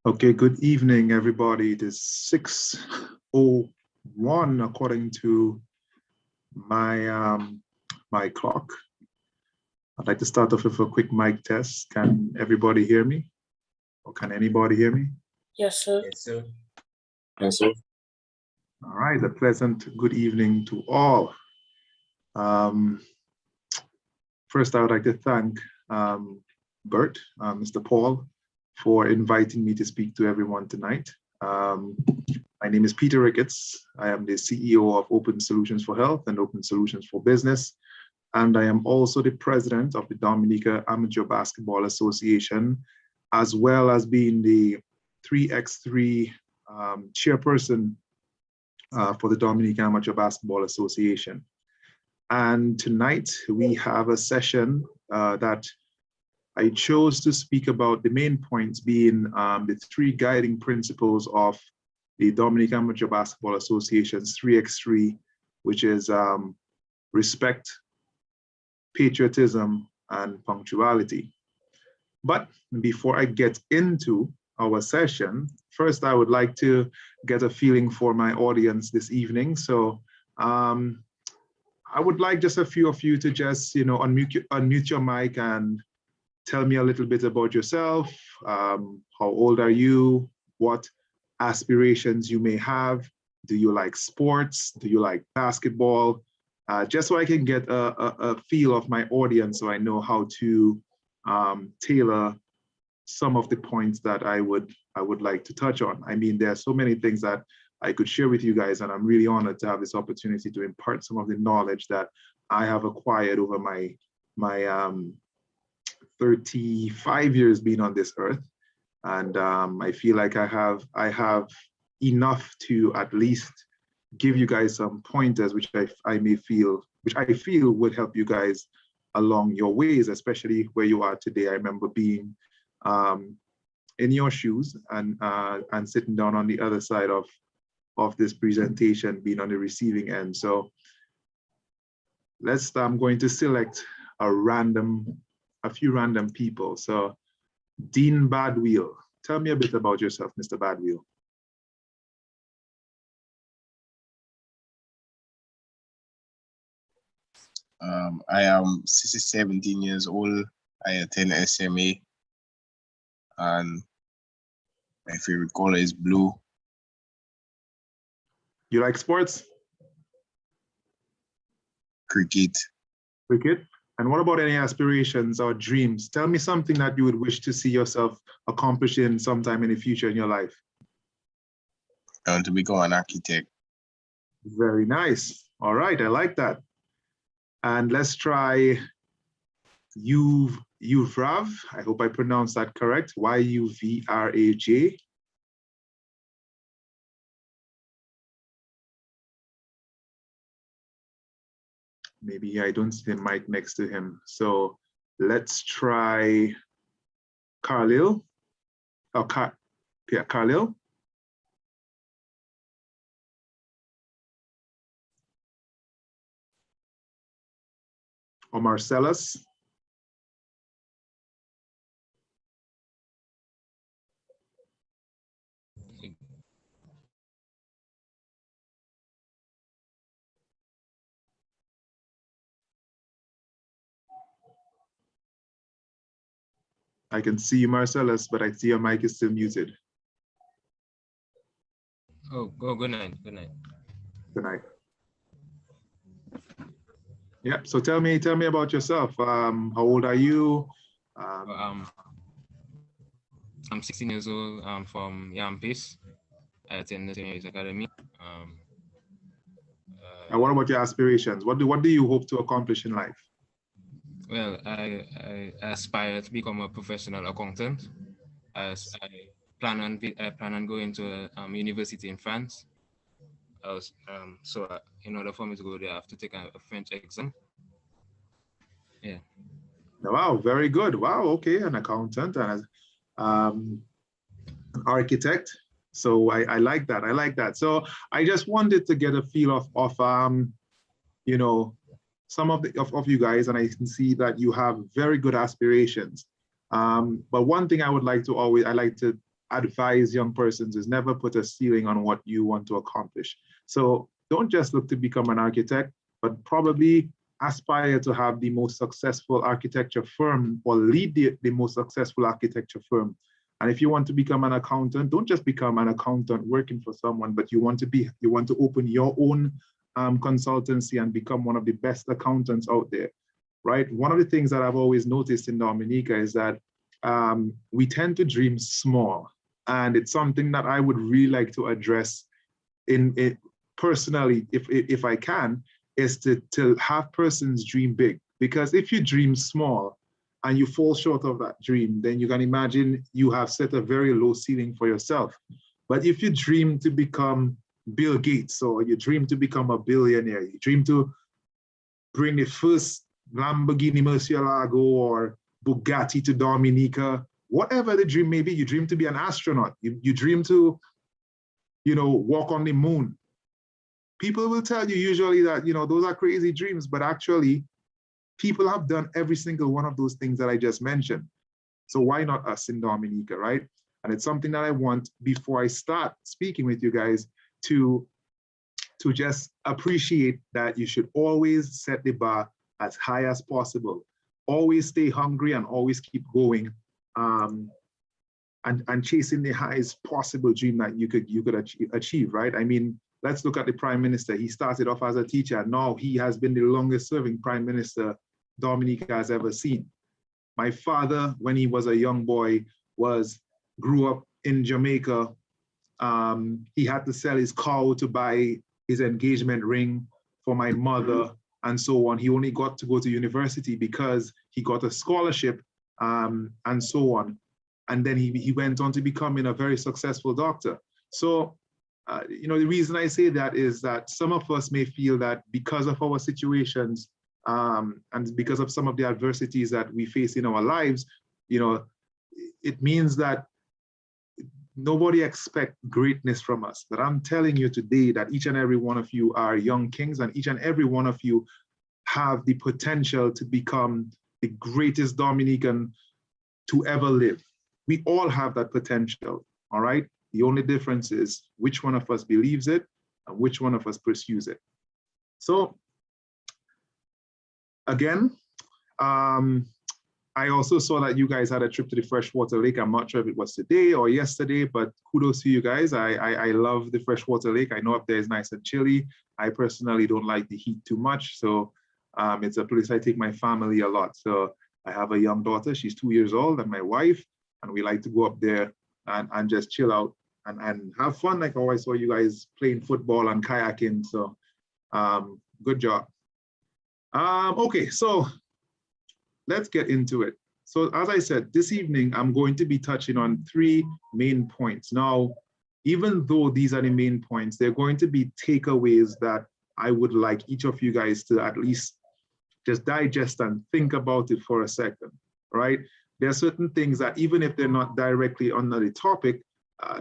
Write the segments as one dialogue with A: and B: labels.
A: Okay, good evening, everybody. It is 6:01 according to my clock. I'd like to start off with a quick mic test. Can everybody hear me? Or can anybody hear me?
B: Yes, sir.
C: Yes, sir.
D: Yes, sir.
A: All right, a pleasant good evening to all. First, I would like to thank Bert, Mr. Paul, for inviting me to speak to everyone tonight. My name is Peter Ricketts. I am the CEO of Open Solutions for Health and Open Solutions for Business. And I am also the president of the Dominica Amateur Basketball Association, as well as being the 3x3 chairperson for the Dominica Amateur Basketball Association. And tonight we have a session that I chose to speak about, the main points being the three guiding principles of the Dominica Amateur Basketball Association's 3x3, which is respect, patriotism, and punctuality. But before I get into our session, first I would like to get a feeling for my audience this evening. So I would like just a few of you to just, unmute your mic and tell me a little bit about yourself. How old are you? What aspirations you may have? Do you like sports? Do you like basketball? Just so I can get a feel of my audience, so I know how to tailor some of the points that I would like to touch on. I mean, there are so many things that I could share with you guys, and I'm really honored to have this opportunity to impart some of the knowledge that I have acquired over my 35 years being on this earth. And I feel like I have enough to at least give you guys some pointers, which I feel would help you guys along your ways, especially where you are today. I remember being in your shoes and sitting down on the other side of this presentation, being on the receiving end. So I'm going to select a few random people. So Dean Badwheel, tell me a bit about yourself, Mr. Badwheel.
D: I am 17 years old. I attend SMA, and my favorite color is blue.
A: You like sports?
D: Cricket.
A: Cricket? And what about any aspirations or dreams? Tell me something that you would wish to see yourself accomplishing sometime in the future in your life.
D: I want to become an architect.
A: Very nice. All right, I like that. And let's try Yuvrav. I hope I pronounced that correct. Yuvraj. Maybe I don't see the mic next to him. So let's try Khalil. Oh, Khalil. Or Marcellus. I can see you, Marcellus, but I see your mic is still muted.
C: Oh, good night. Good night.
A: Good night. Yep. So tell me about yourself. How old are you?
C: I'm 16 years old. I'm from Yampis. I attend the St. Academy.
A: And what about your aspirations? What do you hope to accomplish in life?
C: Well, I aspire to become a professional accountant. I plan on going to a university in France. So in order for me to go there, I have to take a French exam. Yeah.
A: Wow, very good. Wow, okay, an accountant and an architect. So I like that. I like that. So I just wanted to get a feel of some of you guys, and I can see that you have very good aspirations. But one thing I like to advise young persons is never put a ceiling on what you want to accomplish. So don't just look to become an architect, but probably aspire to have the most successful architecture firm or lead the most successful architecture firm. And if you want to become an accountant, don't just become an accountant working for someone, but you want to open your own consultancy and become one of the best accountants out there, right? One of the things that I've always noticed in Dominica is that we tend to dream small. And it's something that I would really like to address in it personally, if I can, is to have persons dream big. Because if you dream small and you fall short of that dream, then you can imagine you have set a very low ceiling for yourself. But if you dream to become Bill Gates, or you dream to become a billionaire, you dream to bring the first Lamborghini Murcielago or Bugatti to Dominica, whatever the dream may be, you dream to be an astronaut, you dream to, walk on the moon. People will tell you usually that, those are crazy dreams, but actually people have done every single one of those things that I just mentioned. So why not us in Dominica, right? And it's something that I want, before I start speaking with you guys, to just appreciate that you should always set the bar as high as possible. Always stay hungry and always keep going, and chasing the highest possible dream that you could achieve, right? I mean, let's look at the Prime Minister. He started off as a teacher. Now he has been the longest serving Prime Minister Dominica has ever seen. My father, when he was a young boy, grew up in Jamaica. He had to sell his cow to buy his engagement ring for my mother, and so on. He only got to go to university because he got a scholarship, and so on. And then he went on to becoming a very successful doctor. So, the reason I say that is that some of us may feel that because of our situations, and because of some of the adversities that we face in our lives, it means that nobody expects greatness from us. But I'm telling you today that each and every one of you are young kings, and each and every one of you have the potential to become the greatest Dominican to ever live. We all have that potential, all right? The only difference is which one of us believes it and which one of us pursues it. So, again, I also saw that you guys had a trip to the freshwater lake. I'm not sure if it was today or yesterday, but kudos to you guys. I love the freshwater lake. I know up there is nice and chilly. I personally don't like the heat too much. So it's a place I take my family a lot. So I have a young daughter, she's 2 years old, and my wife, and we like to go up there and just chill out and have fun. Like I always saw you guys playing football and kayaking. So good job. Okay, so let's get into it. So as I said, this evening, I'm going to be touching on 3 main points. Now, even though these are the main points, they're going to be takeaways that I would like each of you guys to at least just digest and think about it for a second, right? There are certain things that even if they're not directly under the topic,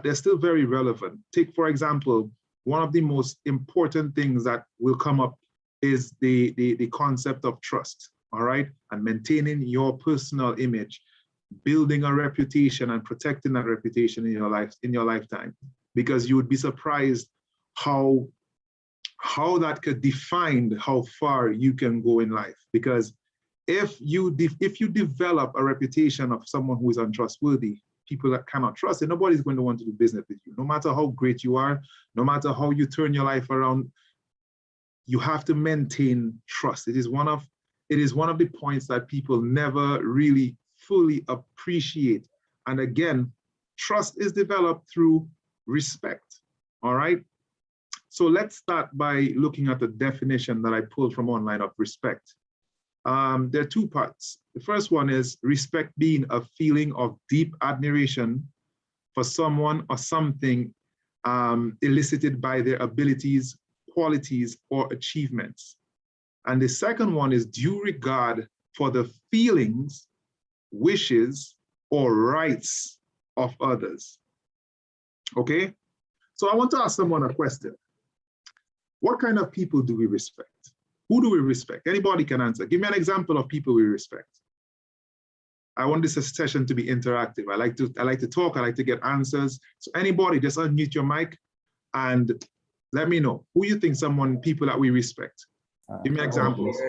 A: they're still very relevant. Take, for example, one of the most important things that will come up is the concept of trust, all right? And maintaining your personal image, building a reputation and protecting that reputation in your lifetime, because you would be surprised how that could define how far you can go in life. Because if you develop a reputation of someone who is untrustworthy, people that cannot trust, and nobody's going to want to do business with you. No matter how great you are, no matter how you turn your life around, you have to maintain trust. It is one of the points that people never really fully appreciate. And again, trust is developed through respect, all right? So let's start by looking at the definition that I pulled from online of respect. There are 2 parts. The first one is respect being a feeling of deep admiration for someone or something elicited by their abilities, qualities, or achievements. And the second one is due regard for the feelings, wishes, or rights of others. Okay? So I want to ask someone a question. What kind of people do we respect? Who do we respect? Anybody can answer. Give me an example of people we respect. I want this session to be interactive. I like to talk, I like to get answers. So anybody, just unmute your mic and let me know who you think people that we respect. Give me examples.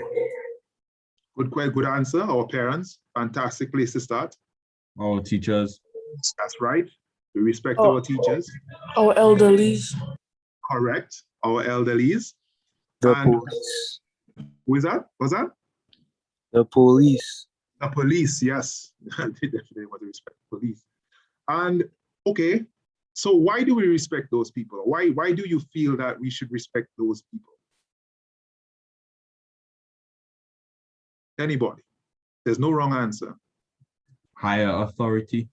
A: Good answer. Our parents, fantastic place to start.
B: Our teachers.
A: That's right. We respect our teachers.
E: Our elderlies.
A: Correct. Our elderlies.
F: The
A: And
F: police.
A: who is that? What's that?
F: The police.
A: The police, yes. They definitely want to respect the police. And okay, so why do we respect those people? Why do you feel that we should respect those people? Anybody? There's no wrong answer.
B: Higher authority.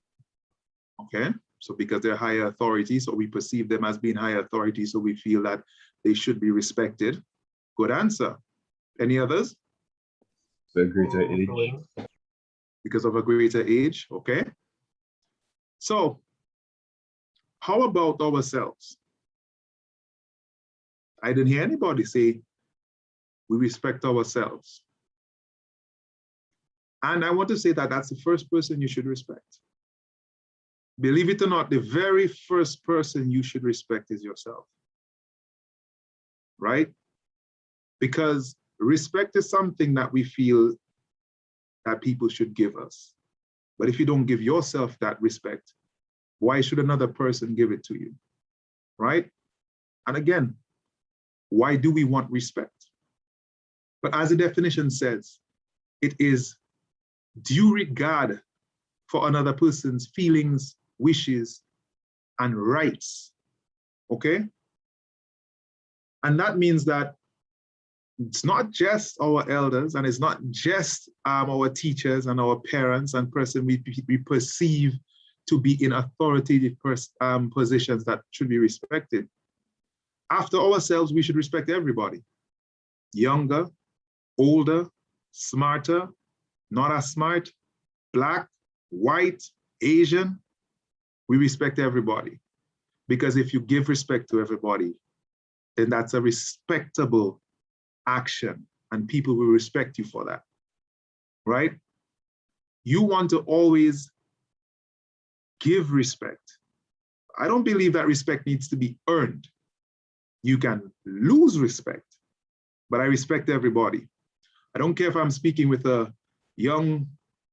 A: Okay, so because they're higher authority, so we perceive them as being higher authority, so we feel that they should be respected. Good answer. Any others?
B: The greater age.
A: Because of a greater age, okay? So, how about ourselves? I didn't hear anybody say we respect ourselves. And I want to say that that's the first person you should respect. Believe it or not, the very first person you should respect is yourself, right? Because respect is something that we feel that people should give us. But if you don't give yourself that respect, why should another person give it to you, right? And again, why do we want respect? But as the definition says, it is due regard for another person's feelings, wishes, and rights, okay? And that means that it's not just our elders, and it's not just our teachers and our parents and person we perceive to be in authoritative positions that should be respected. After ourselves, we should respect everybody. Younger, older, smarter, not as smart, Black, white, Asian, we respect everybody. Because if you give respect to everybody, then that's a respectable action and people will respect you for that, right? You want to always give respect. I don't believe that respect needs to be earned. You can lose respect, but I respect everybody. I don't care if I'm speaking with a young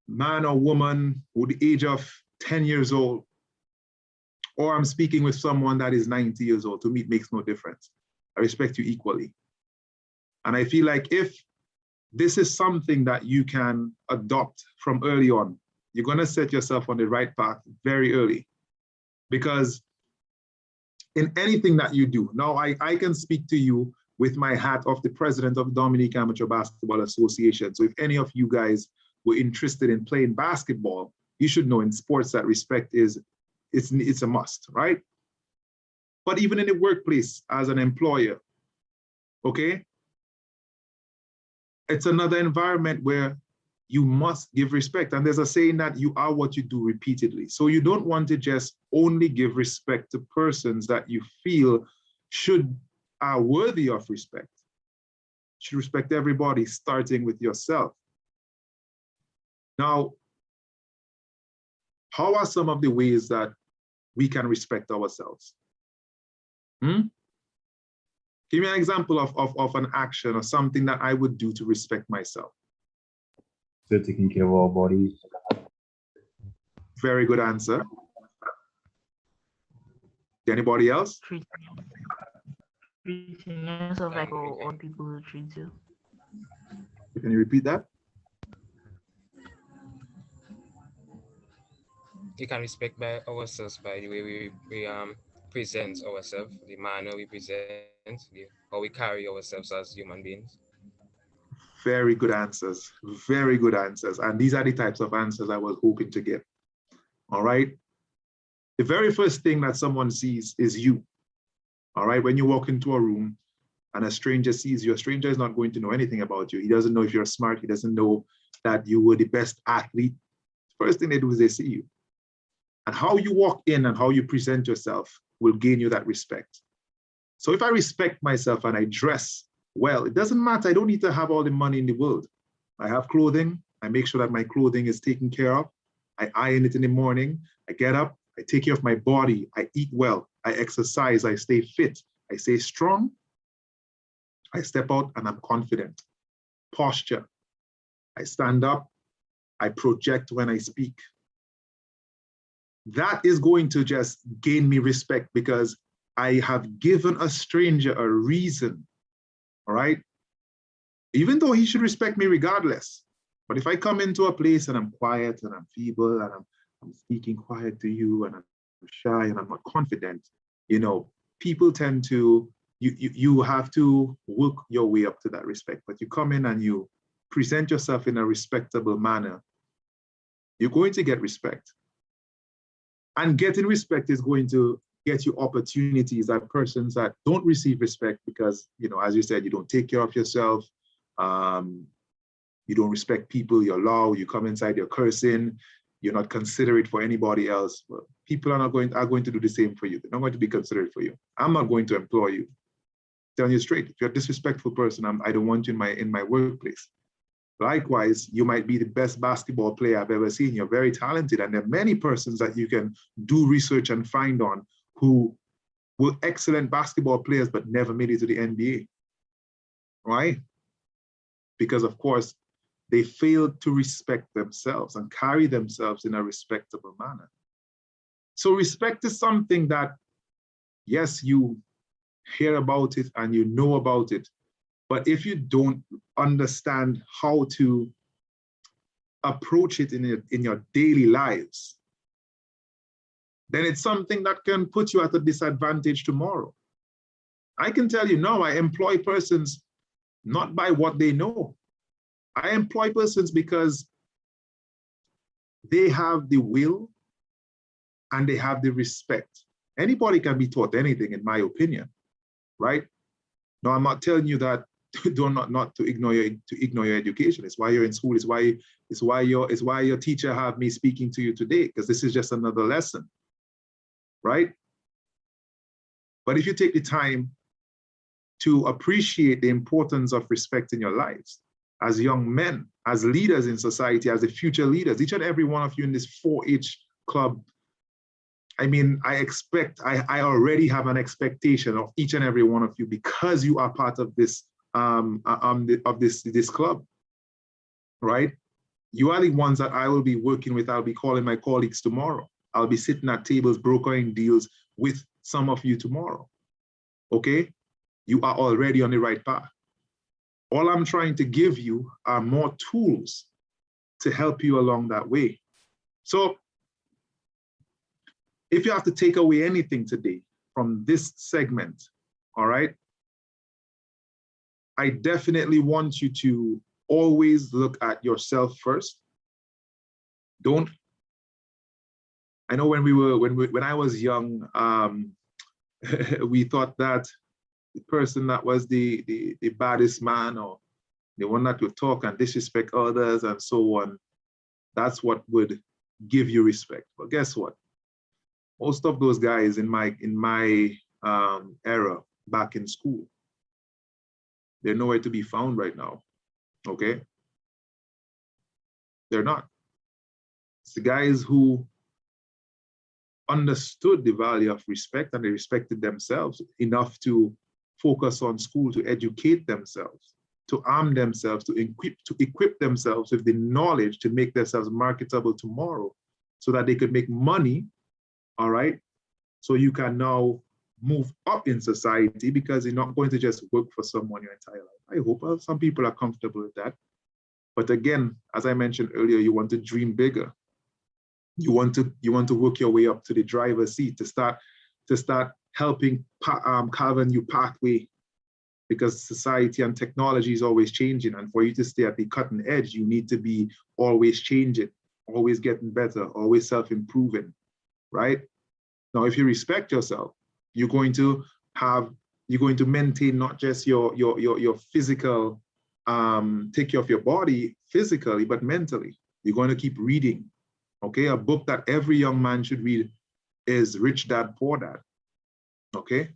A: man or woman who the age of 10 years old, or I'm speaking with someone that is 90 years old. To me, it makes no difference. I respect you equally. And I feel like if this is something that you can adopt from early on, you're going to set yourself on the right path very early. Because in anything that you do, now I can speak to you with my hat of the president of the Dominican Amateur Basketball Association. So if any of you guys were interested in playing basketball, you should know in sports that respect it's a must, right? But even in the workplace as an employer, okay? It's another environment where you must give respect. And there's a saying that you are what you do repeatedly. So you don't want to just only give respect to persons that you feel are worthy of respect. You should respect everybody, starting with yourself. Now, how are some of the ways that we can respect ourselves? Give me an example of an action or something that I would do to respect myself.
B: So taking care of our bodies.
A: Very good answer. Anybody else?
E: Treating yourself like all people will treat you.
A: Can you repeat that?
C: You can respect by ourselves by the way we present ourselves, the manner we present, how we carry ourselves as human beings.
A: Very good answers. Very good answers. And these are the types of answers I was hoping to get. All right. The very first thing that someone sees is you. All right. When you walk into a room and a stranger sees you, a stranger is not going to know anything about you. He doesn't know if you're smart. He doesn't know that you were the best athlete. First thing they do is they see you. And how you walk in and how you present yourself will gain you that respect. So if I respect myself and I dress well, it doesn't matter. I don't need to have all the money in the world. I have clothing. I make sure that my clothing is taken care of. I iron it in the morning. I get up, I take care of my body, I eat well, I exercise, I stay fit, I stay strong. I step out and I'm confident. Posture. I stand up, I project when I speak. That is going to just gain me respect because I have given a stranger a reason, all right? Even though he should respect me regardless. But if I come into a place and I'm quiet and I'm feeble and I'm speaking quiet to you and I'm shy and I'm not confident, you know, people tend to, you have to work your way up to that respect. But you come in and you present yourself in a respectable manner, you're going to get respect. And getting respect is going to get you opportunities that persons that don't receive respect because, you know, as you said, you don't take care of yourself, you don't respect people, you're loud, you come inside, you're cursing, you're not considerate for anybody else. Well, people are going to do the same for you. They're not going to be considerate for you. I'm not going to employ you. Telling you straight, if you're a disrespectful person, I don't want you in my workplace. Likewise, you might be the best basketball player I've ever seen. You're very talented, and there are many persons that you can do research and find on who were excellent basketball players but never made it to the NBA, right? Because of course, they failed to respect themselves and carry themselves in a respectable manner. So respect is something that, yes, you hear about it and you know about it, but if you don't understand how to approach it in your daily lives, then it's something that can put you at a disadvantage tomorrow. I can tell you now, I employ persons not by what they know. I employ persons because they have the will and they have the respect. Anybody can be taught anything, in my opinion, right? No, I'm not telling you that not to ignore your education. It's why you're in school. It's why your teacher have me speaking to you today, because this is just another lesson, right? But if you take the time to appreciate the importance of respect in your lives, as young men, as leaders in society, as the future leaders, each and every one of you in this 4-H club, I mean, I already have an expectation of each and every one of you because you are part of this this club, right? You are the ones that I will be working with. I'll be calling my colleagues tomorrow. I'll be sitting at tables, brokering deals with some of you tomorrow, okay? You are already on the right path. All I'm trying to give you are more tools to help you along that way. So if you have to take away anything today from this segment, all right, I definitely want you to always look at yourself first. I know when I was young, we thought that the person that was the baddest man, or the one that would talk and disrespect others and so on, that's what would give you respect. But guess what? Most of those guys in my era back in school, they're nowhere to be found right now, okay? They're not. It's the guys who understood the value of respect and they respected themselves enough to focus on school, to educate themselves, to arm themselves, to equip themselves with the knowledge to make themselves marketable tomorrow so that they could make money, all right? So you can now move up in society because you're not going to just work for someone your entire life. I hope some people are comfortable with that. But again, as I mentioned earlier, you want to dream bigger. You want to work your way up to the driver's seat, to start helping carve a new pathway, because society and technology is always changing. And for you to stay at the cutting edge, you need to be always changing, always getting better, always self-improving, right? Now, if you respect yourself, you're going to maintain not just your physical, take care of your body physically, but mentally. You're going to keep reading. Okay, a book that every young man should read is Rich Dad, Poor Dad. Okay,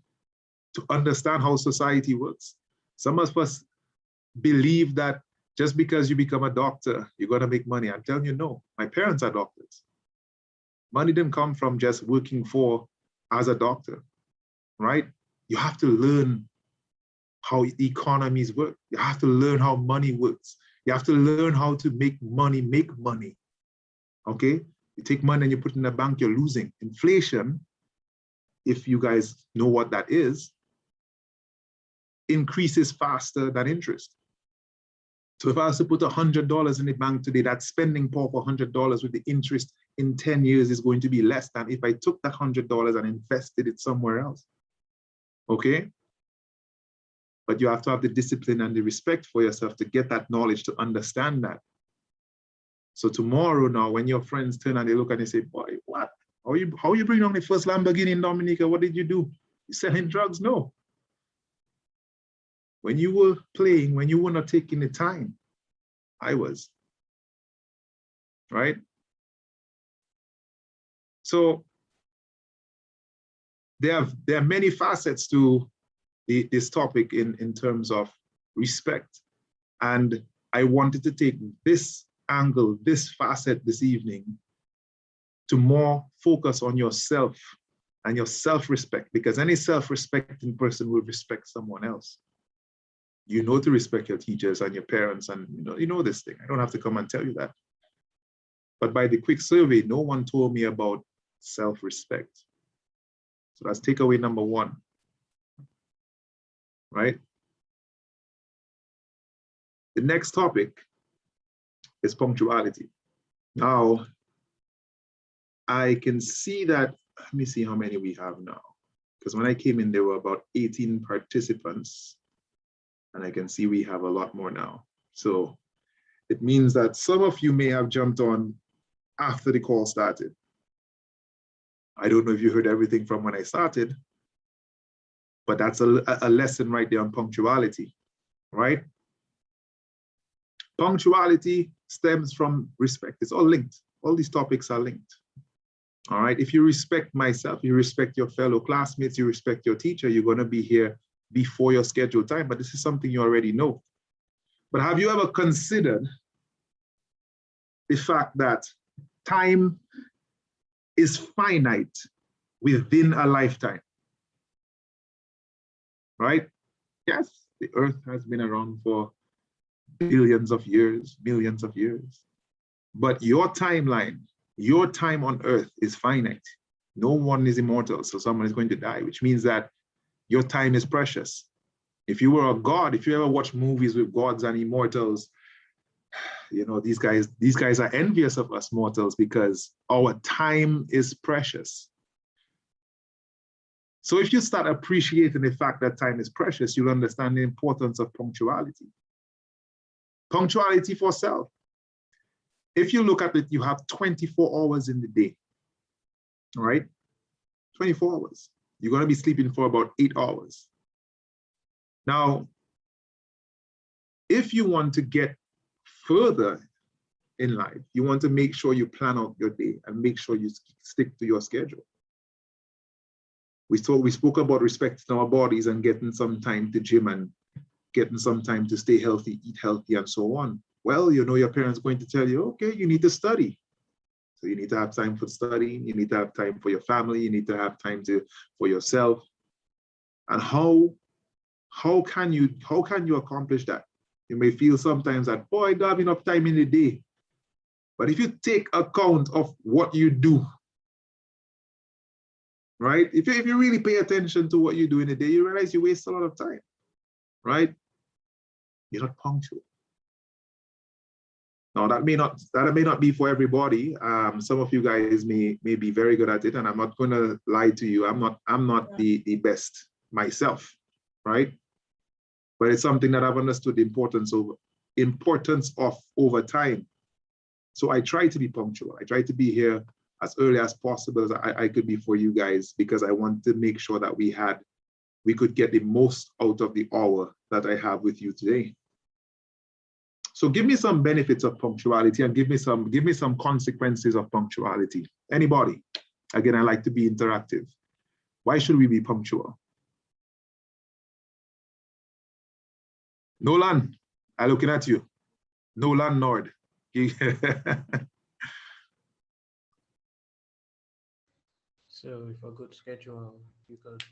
A: to understand how society works. Some of us believe that just because you become a doctor, you're going to make money. I'm telling you, no. My parents are doctors. Money didn't come from just working for as a doctor, right? You have to learn how economies work. You have to learn how money works. You have to learn how to make money, okay? You take money and you put it in the bank, you're losing. Inflation, if you guys know what that is, increases faster than interest. So if I was to put $100 in the bank today, that spending power for $100 with the interest in 10 years is going to be less than if I took that $100 and invested it somewhere else, okay? But you have to have the discipline and the respect for yourself to get that knowledge, to understand that. So tomorrow now, when your friends turn and they look and they say, boy, what? How you bring on the first Lamborghini in Dominica? What did you do? You selling drugs? No. When you were playing, when you were not taking the time, I was, right? So there are many facets to this topic in terms of respect. And I wanted to take this angle, this facet this evening to more focus on yourself and your self-respect, because any self-respecting person will respect someone else. You know to respect your teachers and your parents, and you know this thing. I don't have to come and tell you that. But by the quick survey, no one told me about self-respect. So that's takeaway number one, right? The next topic is punctuality. Now, I can see that, let me see how many we have now. Because when I came in, there were about 18 participants. And I can see we have a lot more now. So it means that some of you may have jumped on after the call started. I don't know if you heard everything from when I started, but that's a lesson right there on punctuality, right? Punctuality stems from respect. It's all linked. All these topics are linked. All right. If you respect myself, you respect your fellow classmates, you respect your teacher, you're going to be here before your scheduled time. But this is something you already know. But have you ever considered the fact that time is finite within a lifetime? Right? Yes, the earth has been around for billions of years, millions of years. But your timeline, your time on earth is finite. No one is immortal, so someone is going to die, which means that your time is precious. If you were a god, if you ever watch movies with gods and immortals, you know, these guys are envious of us mortals because our time is precious. So if you start appreciating the fact that time is precious, you'll understand the importance of punctuality. Punctuality for self. If you look at it, you have 24 hours in the day, all right? 24 hours. You're going to be sleeping for about 8 hours. Now, if you want to get further in life, you want to make sure you plan out your day and make sure you stick to your schedule. We spoke about respecting our bodies and getting some time to gym and getting some time to stay healthy, eat healthy, and so on. Well, you know, your parents are going to tell you, okay, you need to study. So you need to have time for studying, you need to have time for your family, you need to have time for yourself. And how can you accomplish that? You may feel sometimes that, boy, I don't have enough time in the day. But if you take account of what you do, right? If you really pay attention to what you do in the day, you realize you waste a lot of time, right? You're not punctual. Now that may not be for everybody. Some of you guys may be very good at it, and I'm not going to lie to you. I'm not the best myself, right? But it's something that I've understood the importance of over time. So I try to be punctual. I try to be here as early as possible as I could be for you guys, because I want to make sure that we could get the most out of the hour that I have with you today. So give me some benefits of punctuality and give me some consequences of punctuality. Anybody? Again, I like to be interactive. Why should we be punctual? Nolan, I'm looking at you. Nolan Nord.
G: So with a good schedule, you could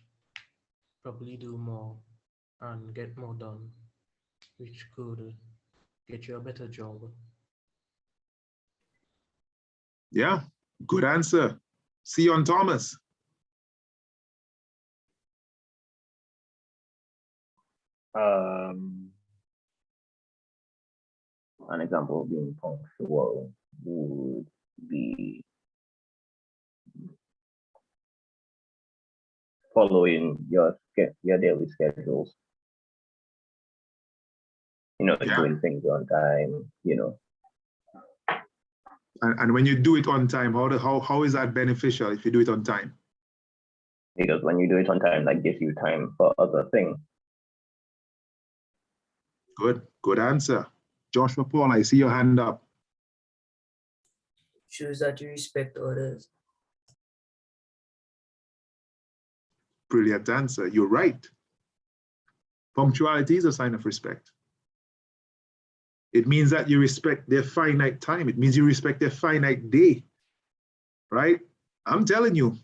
G: probably do more and get more done, which could get you a better job.
A: Yeah, good answer. Sion Thomas.
H: An example of being punctual would be following your daily schedules.
A: Yeah.
H: Doing things on time.
A: And when you do it on time, how is that beneficial if you do it on time?
H: Because when you do it on time, that gives you time for other things.
A: Good answer. Joshua Paul, I see your hand up.
E: Shows that you respect others.
A: Brilliant answer. You're right. Punctuality is a sign of respect. It means that you respect their finite time. It means you respect their finite day, right? I'm telling you,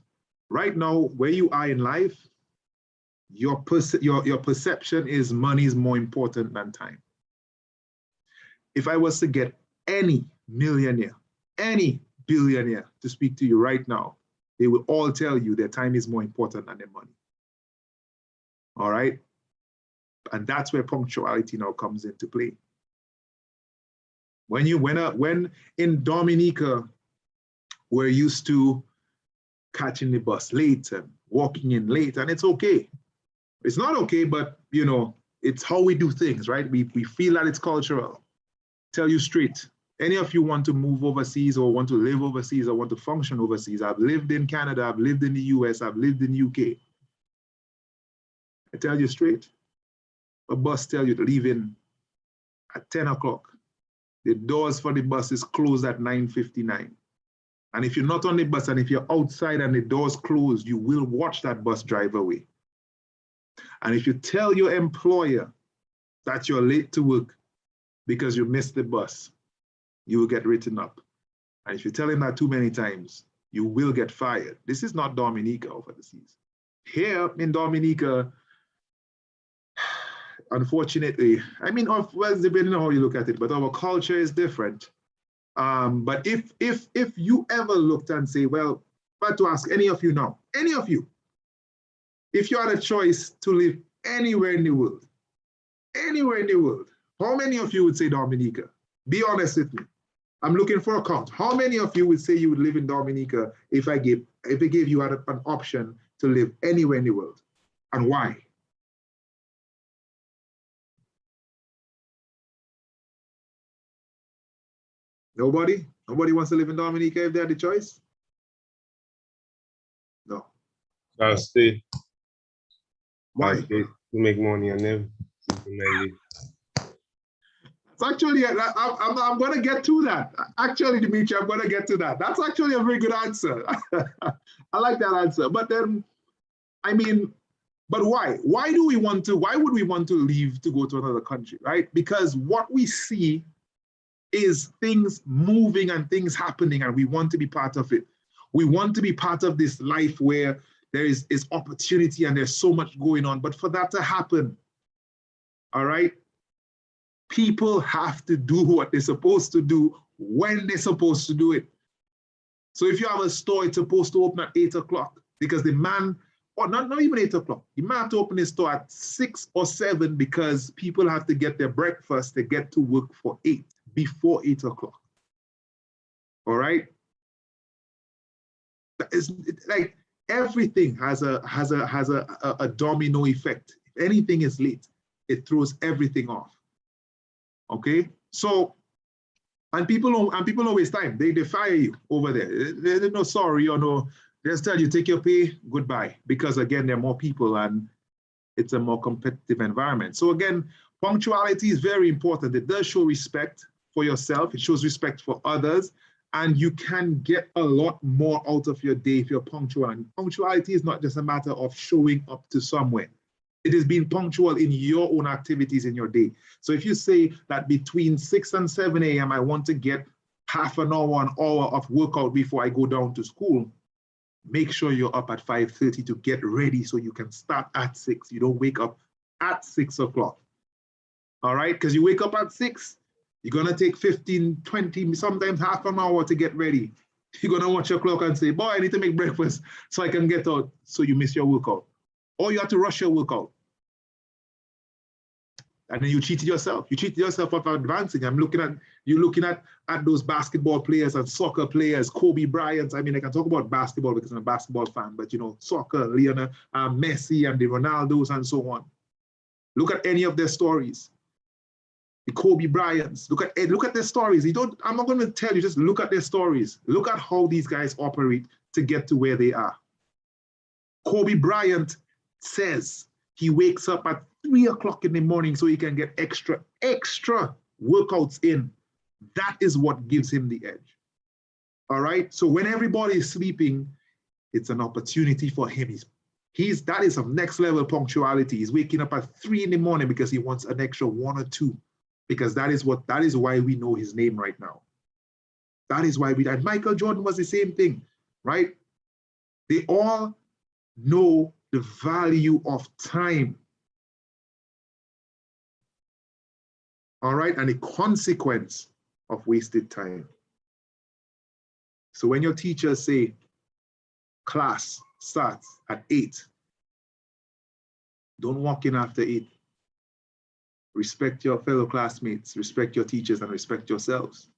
A: right now, where you are in life, your perception is money is more important than time. If I was to get any millionaire, any billionaire to speak to you right now, they will all tell you their time is more important than their money. All right? And that's where punctuality now comes into play. When in Dominica, we're used to catching the bus late and walking in late, and it's okay. It's not okay, but it's how we do things, right? We feel that it's cultural. Tell you straight, any of you want to move overseas or want to live overseas or want to function overseas, I've lived in Canada, I've lived in the US, I've lived in the UK. I tell you straight, a bus tell you to leave in at 10 o'clock. The doors for the bus is closed at 9:59. And if you're not on the bus and if you're outside and the doors closed, you will watch that bus drive away. And if you tell your employer that you're late to work because you missed the bus, you will get written up. And if you tell him that too many times, you will get fired. This is not Dominica over the seas. Here in Dominica, unfortunately, well, depending on how you look at it, but our culture is different. But if you ever looked and say, well, but to ask any of you now, any of you, if you had a choice to live anywhere in the world, how many of you would say Dominica? Be honest with me. I'm looking for a count. How many of you would say you would live in Dominica if I gave you an option to live anywhere in the world? And why? Nobody? Nobody wants to live in Dominica if they had the choice? No.
I: I'll stay.
A: Why?
I: I'll stay to make money and live.
A: It's actually, I'm going to get to that. Actually, Dimitri, I'm going to get to that. That's actually a very good answer. I like that answer. But then, but why? Why would we want to leave to go to another country, right? Because what we see is things moving and things happening, and we want to be part of it. We want to be part of this life where there is opportunity and there's so much going on. But for that to happen, all right, people have to do what they're supposed to do when they're supposed to do it. So if you have a store, it's supposed to open at 8 o'clock because the man, or not even 8 o'clock, you might have to open the store at 6 or 7 because people have to get their breakfast to get to work for 8, before 8 o'clock. All right? It's like everything has a domino effect. If anything is late, it throws everything off. Okay? So, and people don't waste time. They fire you over there. They're no sorry or no, they just tell you take your pay, goodbye. Because again, there are more people and it's a more competitive environment. So again, punctuality is very important. It does show respect for yourself. It shows respect for others. And you can get a lot more out of your day if you're punctual. And punctuality is not just a matter of showing up to somewhere. It is being punctual in your own activities in your day. So if you say that between 6 and 7 a.m., I want to get half an hour, 1 hour of workout before I go down to school, make sure you're up at 5:30 to get ready so you can start at 6. You don't wake up at 6 o'clock. All right, because you wake up at 6, you're gonna take 15, 20, sometimes half an hour to get ready. You're gonna watch your clock and say, boy, I need to make breakfast so I can get out, so you miss your workout. Or you have to rush your workout. And then you cheated yourself. You cheated yourself of advancing. I'm looking at those basketball players and soccer players, Kobe Bryant. I mean, I can talk about basketball because I'm a basketball fan, but you know, soccer, Lionel Messi and the Ronaldos and so on. Look at any of their stories. The Kobe Bryants. Look at their stories. I'm not going to tell you, just look at their stories. Look at how these guys operate to get to where they are. Kobe Bryant says he wakes up at 3 o'clock in the morning so he can get extra workouts in. That is what gives him the edge. All right. So when everybody is sleeping, it's an opportunity for him. That is some next level punctuality. He's waking up at 3 in the morning because he wants an extra 1 or 2. Because that is why we know his name right now. That is why and Michael Jordan was the same thing, right? They all know the value of time. All right, and the consequence of wasted time. So when your teachers say class starts at 8, don't walk in after 8. Respect your fellow classmates, respect your teachers, and respect yourselves.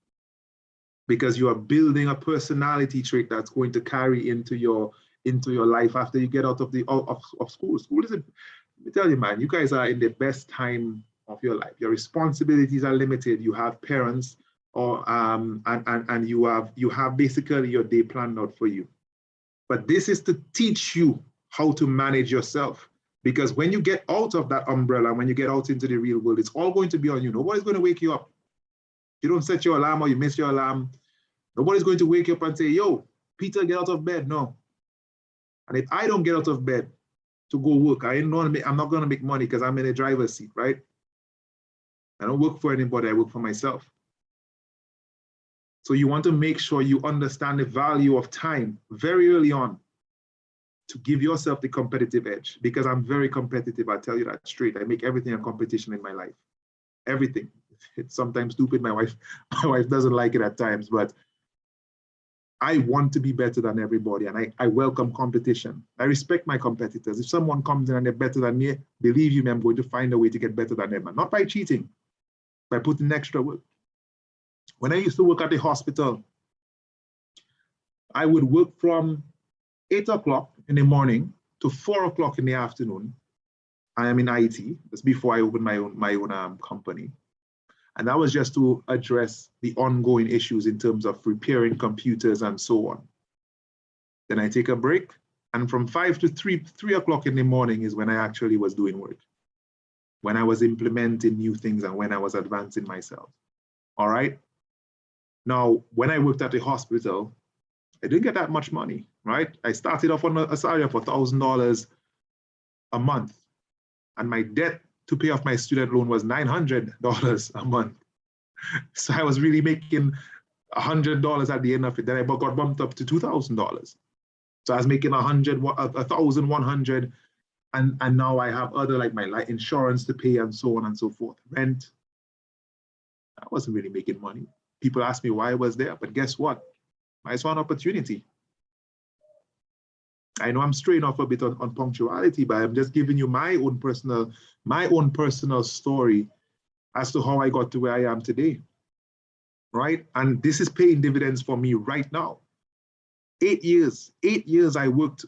A: Because you are building a personality trait that's going to carry into your life after you get out of school. School isn't, let me tell you, man, you guys are in the best time of your life. Your responsibilities are limited. You have parents, and you have basically your day planned out for you. But this is to teach you how to manage yourself. Because when you get out of that umbrella, when you get out into the real world, it's all going to be on you. Nobody's going to wake you up. You don't set your alarm or you miss your alarm. Nobody's going to wake you up and say, yo, Peter, get out of bed. No. And if I don't get out of bed to go work, I'm not going to make money because I'm in a driver's seat, right? I don't work for anybody. I work for myself. So you want to make sure you understand the value of time very early on, to give yourself the competitive edge, because I'm very competitive. I tell you that straight. I make everything a competition in my life. Everything. It's sometimes stupid. My wife doesn't like it at times, but I want to be better than everybody, and I welcome competition. I respect my competitors. If someone comes in and they're better than me, believe you me, I'm going to find a way to get better than them. And not by cheating, by putting extra work. When I used to work at the hospital, I would work from 8 o'clock in the morning to 4 o'clock in the afternoon. I am in IT. That's before I opened my own company. And that was just to address the ongoing issues in terms of repairing computers and so on. Then I take a break. And from 5 to 3 o'clock in the morning is when I actually was doing work, when I was implementing new things and when I was advancing myself. All right. Now, when I worked at the hospital, I didn't get that much money, right? I started off on a salary of $1,000 a month. And my debt to pay off my student loan was $900 a month. So I was really making $100 at the end of it. Then I got bumped up to $2,000. So I was making $1,100. And now I have other, like my life insurance to pay and so on and so forth. Rent. I wasn't really making money. People ask me why I was there, but guess what? I saw an opportunity. I know I'm straying off a bit on punctuality, but I'm just giving you my own personal story as to how I got to where I am today, right? And this is paying dividends for me right now. 8 years I worked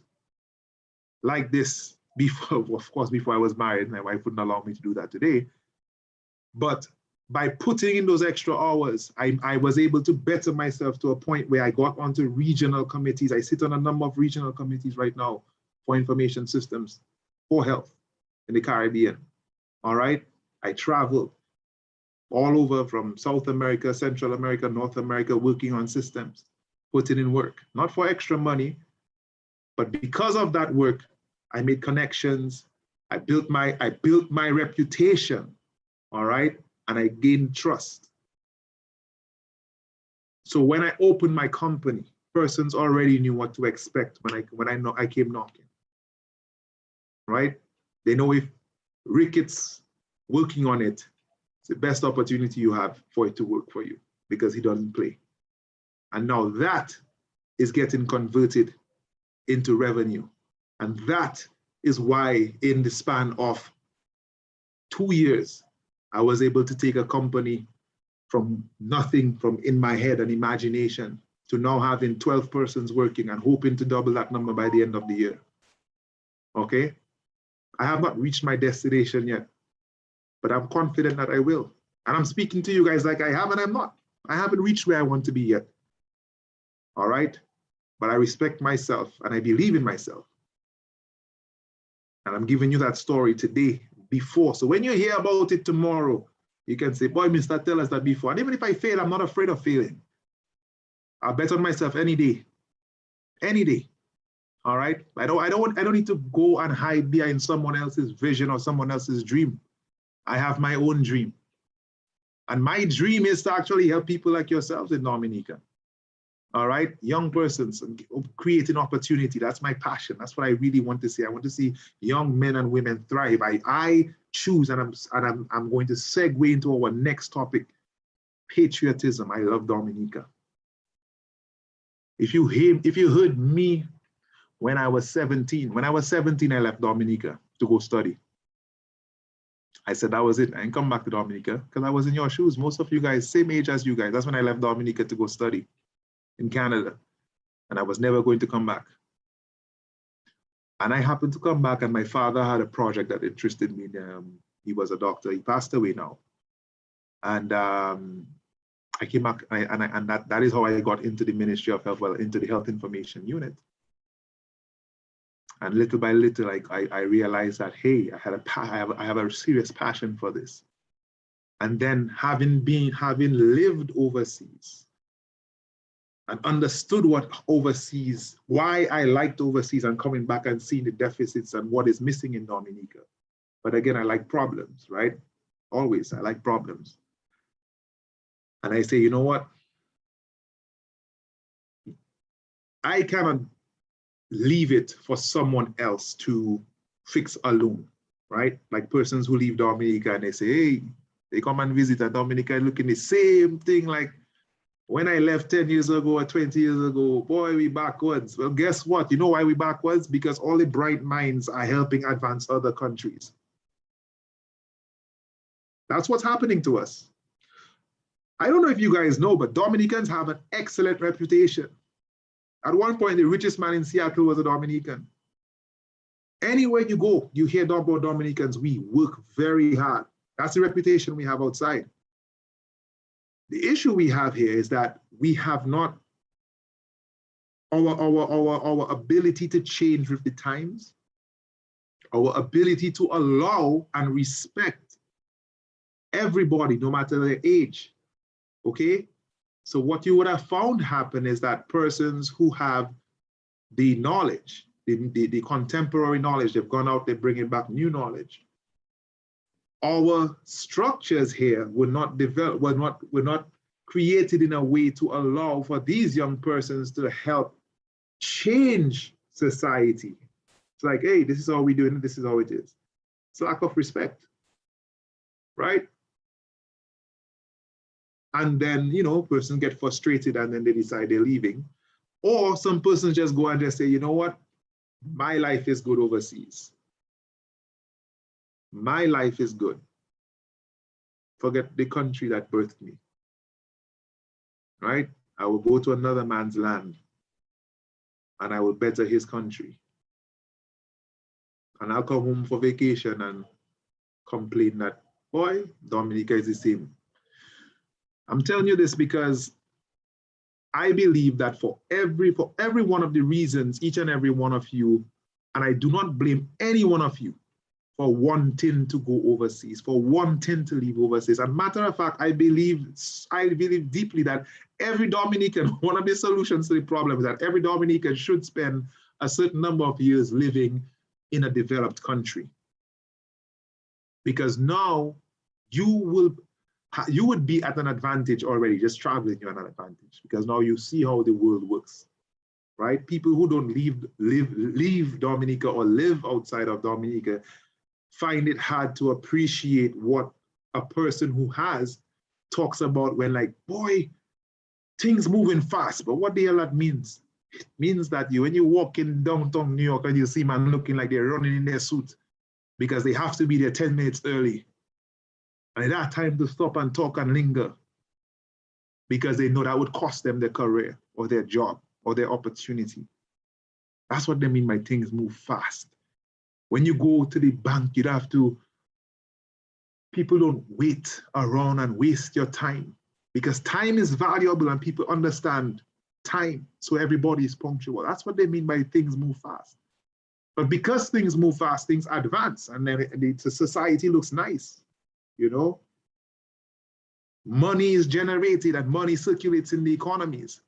A: like this before, of course, before I was married. My wife wouldn't allow me to do that today. But by putting in those extra hours, I was able to better myself to a point where I got onto regional committees. I sit on a number of regional committees right now for information systems, for health in the Caribbean. All right. I traveled all over from South America, Central America, North America, working on systems, putting in work, not for extra money, but because of that work, I made connections. I built my reputation. All right. And I gained trust. So when I opened my company, persons already knew what to expect when I came knocking. Right? They know if Ricketts working on it, it's the best opportunity you have for it to work for you because he doesn't play. And now that is getting converted into revenue. And that is why in the span of 2 years, I was able to take a company from nothing, from in my head and imagination, to now having 12 persons working and hoping to double that number by the end of the year. Okay? I have not reached my destination yet, but I'm confident that I will. And I'm speaking to you guys like I have and I'm not. I haven't reached where I want to be yet. All right? But I respect myself and I believe in myself. And I'm giving you that story today before. So when you hear about it tomorrow, you can say, boy, Mr. Tell us that before. And even if I fail, I'm not afraid of failing. I'll bet on myself any day. Any day. All right? I don't need to go and hide behind someone else's vision or someone else's dream. I have my own dream. And my dream is to actually help people like yourselves in Dominica. All right, young persons, creating opportunity. That's my passion. That's what I really want to see. I want to see young men and women thrive. I choose, and I'm going to segue into our next topic, patriotism. I love Dominica. If you heard me when I was 17, I left Dominica to go study. I said that was it. I didn't come back to Dominica because I was in your shoes. Most of you guys, same age as you guys. That's when I left Dominica to go study in Canada, and I was never going to come back. And I happened to come back, and my father had a project that interested me. He was a doctor. He passed away now. And I came back, and that is how I got into the Ministry of Health, well, into the Health Information Unit. And little by little, I realized that, hey, I have a serious passion for this. And then having lived overseas, and understood what overseas, why I liked overseas, and coming back and seeing the deficits and what is missing in Dominica. But again, I like problems, right? Always, I like problems. And I say, you know what? I cannot leave it for someone else to fix alone, right? Like persons who leave Dominica and they say, hey, they come and visit and Dominica looking the same thing like when I left 10 years ago or 20 years ago, boy, we backwards. Well, guess what? You know why we backwards? Because all the bright minds are helping advance other countries. That's what's happening to us. I don't know if you guys know, but Dominicans have an excellent reputation. At one point, the richest man in Seattle was a Dominican. Anywhere you go, you hear about Dominicans. We work very hard. That's the reputation we have outside. The issue we have here is that we have not our ability to change with the times, our ability to allow and respect everybody, no matter their age, okay? So what you would have found happen is that persons who have the knowledge, the contemporary knowledge, they've gone out, they're bringing back new knowledge. Our structures here were not developed, were not created in a way to allow for these young persons to help change society. It's like, hey, this is how we do it, and this is how it is. It's lack of respect, right? And then, you know, persons get frustrated and then they decide they're leaving. Or some persons just go and just say, you know what? My life is good overseas. My life is good. Forget the country that birthed me, right? I will go to another man's land and I will better his country. And I'll come home for vacation and complain that, boy, Dominica is the same. I'm telling you this because I believe that for every one of the reasons, each and every one of you, and I do not blame any one of you for wanting to go overseas, for wanting to leave overseas. As a matter of fact, I believe deeply that every Dominican, one of the solutions to the problem is that every Dominican should spend a certain number of years living in a developed country. Because now you would be at an advantage already, just traveling, you're at an advantage, because now you see how the world works. right? People who don't leave Dominica or live outside of Dominica find it hard to appreciate what a person who has talks about when, like, boy, things moving fast. But what the hell that means? It means that when you walk in downtown New York and you see man looking like they're running in their suit because they have to be there 10 minutes early. And they have time to stop and talk and linger because they know that would cost them their career or their job or their opportunity. That's what they mean by things move fast. When you go to the bank, you'd have to, people don't wait around and waste your time because time is valuable and people understand time. So everybody is punctual. That's what they mean by things move fast. But because things move fast, things advance and then the society looks nice, you know? Money is generated and money circulates in the economies.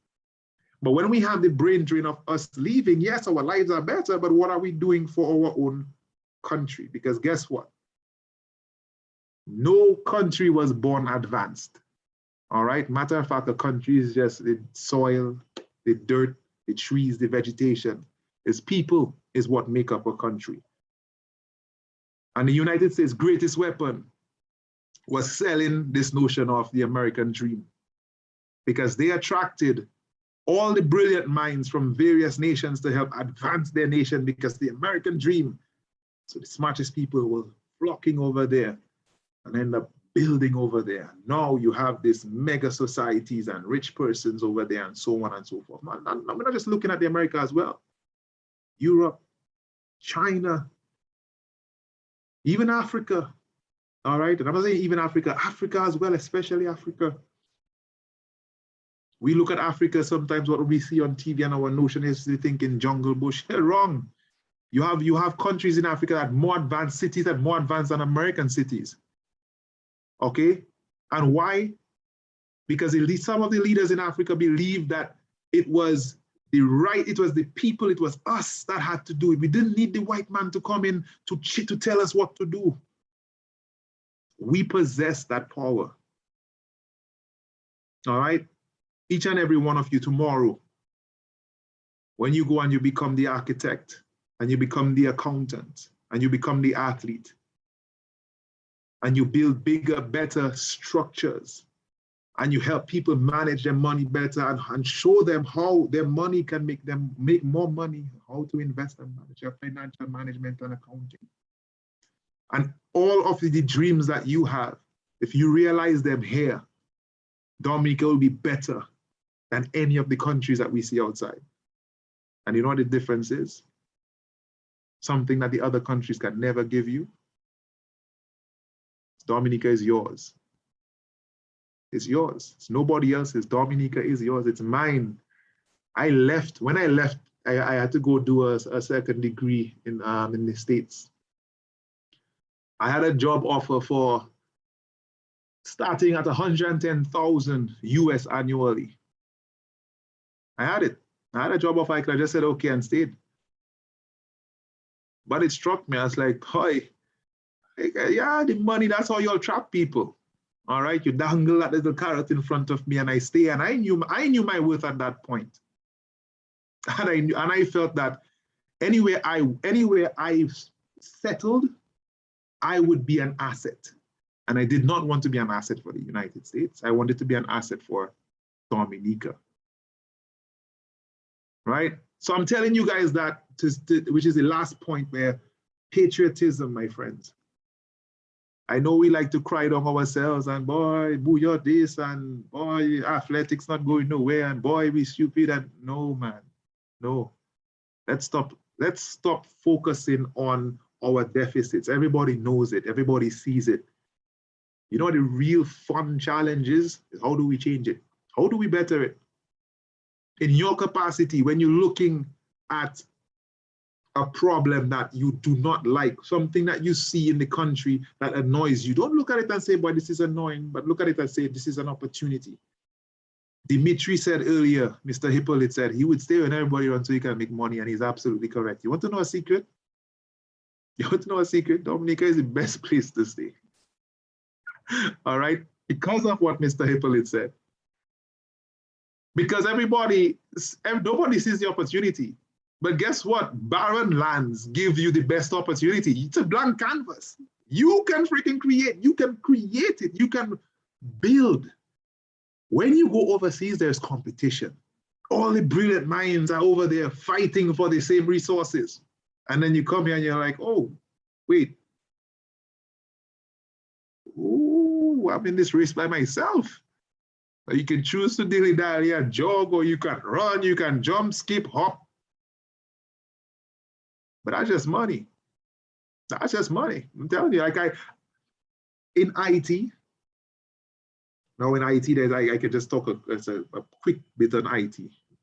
A: But when we have the brain drain of us leaving, yes, our lives are better, but what are we doing for our own country? Because guess what? No country was born advanced. All right. Matter of fact, a country is just the soil, the dirt, the trees, the vegetation. It's people is what make up a country. And the United States' greatest weapon was selling this notion of the American dream because they attracted all the brilliant minds from various nations to help advance their nation because the American dream. So the smartest people were flocking over there and end up building over there. Now you have these mega societies and rich persons over there and so on and so forth. Man, I'm not just looking at the America as well. Europe, China, even Africa. All right, and I'm not saying even Africa, Africa as well, especially Africa. We look at Africa sometimes, what we see on TV and our notion is they think in jungle bush. Wrong. You have countries in Africa that more advanced cities that more advanced than American cities. Okay, and why? Because some of the leaders in Africa believe that it was the people, it was us that had to do it. We didn't need the white man to come in to tell us what to do. We possess that power. All right, each and every one of you tomorrow, when you go and you become the architect, and you become the accountant, and you become the athlete, and you build bigger, better structures, and you help people manage their money better and show them how their money can make them make more money, how to invest and manage your financial management and accounting. And all of the dreams that you have, if you realize them here, Dominica will be better than any of the countries that we see outside. And you know what the difference is? Something that the other countries can never give you. Dominica is yours. It's yours. It's nobody else's. Dominica is yours. It's mine. When I left, I had to go do a second degree in the States. I had a job offer for starting at 110,000 US annually. I had it. I had a job offer. I could have just said okay and stayed. But it struck me. I was like, "Boy, yeah, the money, that's how you'll trap people. All right, you dangle that little carrot in front of me and I stay." And I knew my worth at that point. And I felt that anywhere I settled, I would be an asset. And I did not want to be an asset for the United States. I wanted to be an asset for Dominica. Right? So I'm telling you guys that, which is the last point, where patriotism, my friends. I know we like to cry down ourselves and boy, boo, you're this, and boy, athletics not going nowhere, and boy, we stupid. And no, man, no. Let's stop focusing on our deficits. Everybody knows it. Everybody sees it. You know, the real fun challenge is how do we change it? How do we better it? In your capacity, when you're looking at a problem that you do not like, something that you see in the country that annoys you, don't look at it and say, boy, this is annoying, but look at it and say, this is an opportunity. Dimitri said earlier, Mr. Hippolyte said, he would stay when everybody runs so he can make money, and he's absolutely correct. You want to know a secret? You want to know a secret? Dominica is the best place to stay. All right? Because of what Mr. Hippolyte said. Because nobody sees the opportunity. But guess what? Barren lands give you the best opportunity. It's a blank canvas. You can freaking create. You can create it. You can build. When you go overseas, there's competition. All the brilliant minds are over there fighting for the same resources. And then you come here and you're like, oh, wait. Oh, I'm in this race by myself. You can choose to dilly-dally and jog, or you can run, you can jump, skip, hop. But that's just money. That's just money. I'm telling you, like in IT, now in IT, I can just talk a quick bit on IT.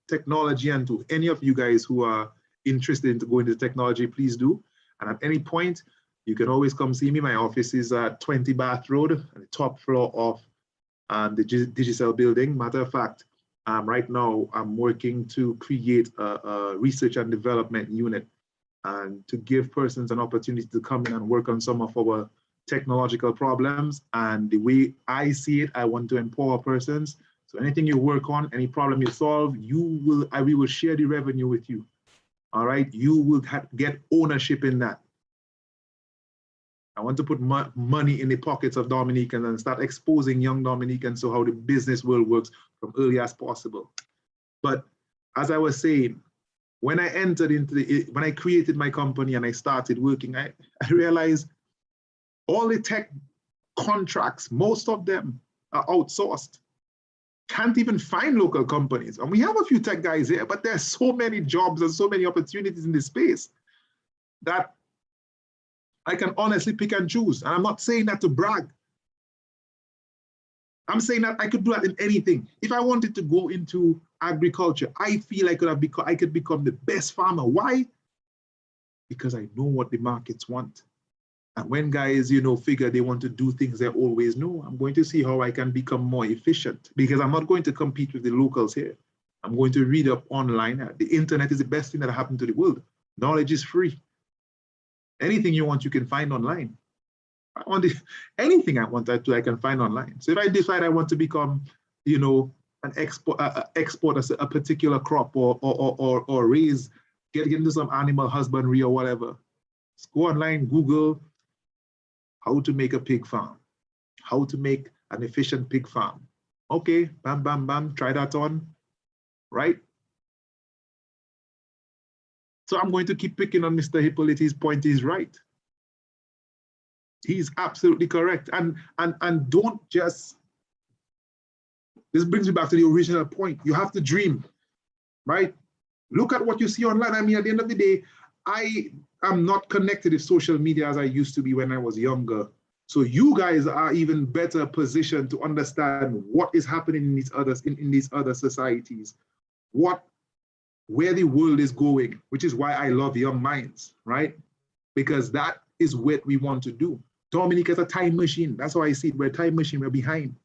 A: Technology, and to any of you guys who are interested in going into technology, please do. And at any point, you can always come see me. My office is at 20 Bath Road, on the top floor of the Digicel building. Matter of fact, right now I'm working to create a research and development unit and to give persons an opportunity to come in and work on some of our technological problems. And the way I see it, I want to empower persons. So anything you work on, any problem you solve, we will share the revenue with you. All right, you will get ownership in that. I want to put money in the pockets of Dominicans and start exposing young Dominicans to how the business world works from early as possible. But as I was saying, when I entered when I created my company and I started working, I realized all the tech contracts, most of them are outsourced. Can't even find local companies. And we have a few tech guys here, but there's so many jobs and so many opportunities in this space that I can honestly pick and choose. And I'm not saying that to brag. I'm saying that I could do that in anything. If I wanted to go into agriculture, I feel I could become the best farmer. Why? Because I know what the markets want. And when guys, figure they want to do things they always know, I'm going to see how I can become more efficient, because I'm not going to compete with the locals here. I'm going to read up online. The internet is the best thing that happened to the world. Knowledge is free. Anything you want, you can find online. Anything I want to, I can find online. So if I decide I want to become, an export a particular crop or raise, get into some animal husbandry or whatever, just go online, Google how to make a pig farm, how to make an efficient pig farm. Okay, bam, bam, bam, try that on, right? So I'm going to keep picking on Mr. Hippolyte. His point is right. He's absolutely correct. And don't just, this brings me back to the original point. You have to dream, right? Look at what you see online. I mean, at the end of the day, I am not connected with social media as I used to be when I was younger. So you guys are even better positioned to understand what is happening in these other societies, where the world is going, which is why I love young minds, right? Because that is what we want to do. Dominic is a time machine. That's how I see it. We're a time machine, we're behind.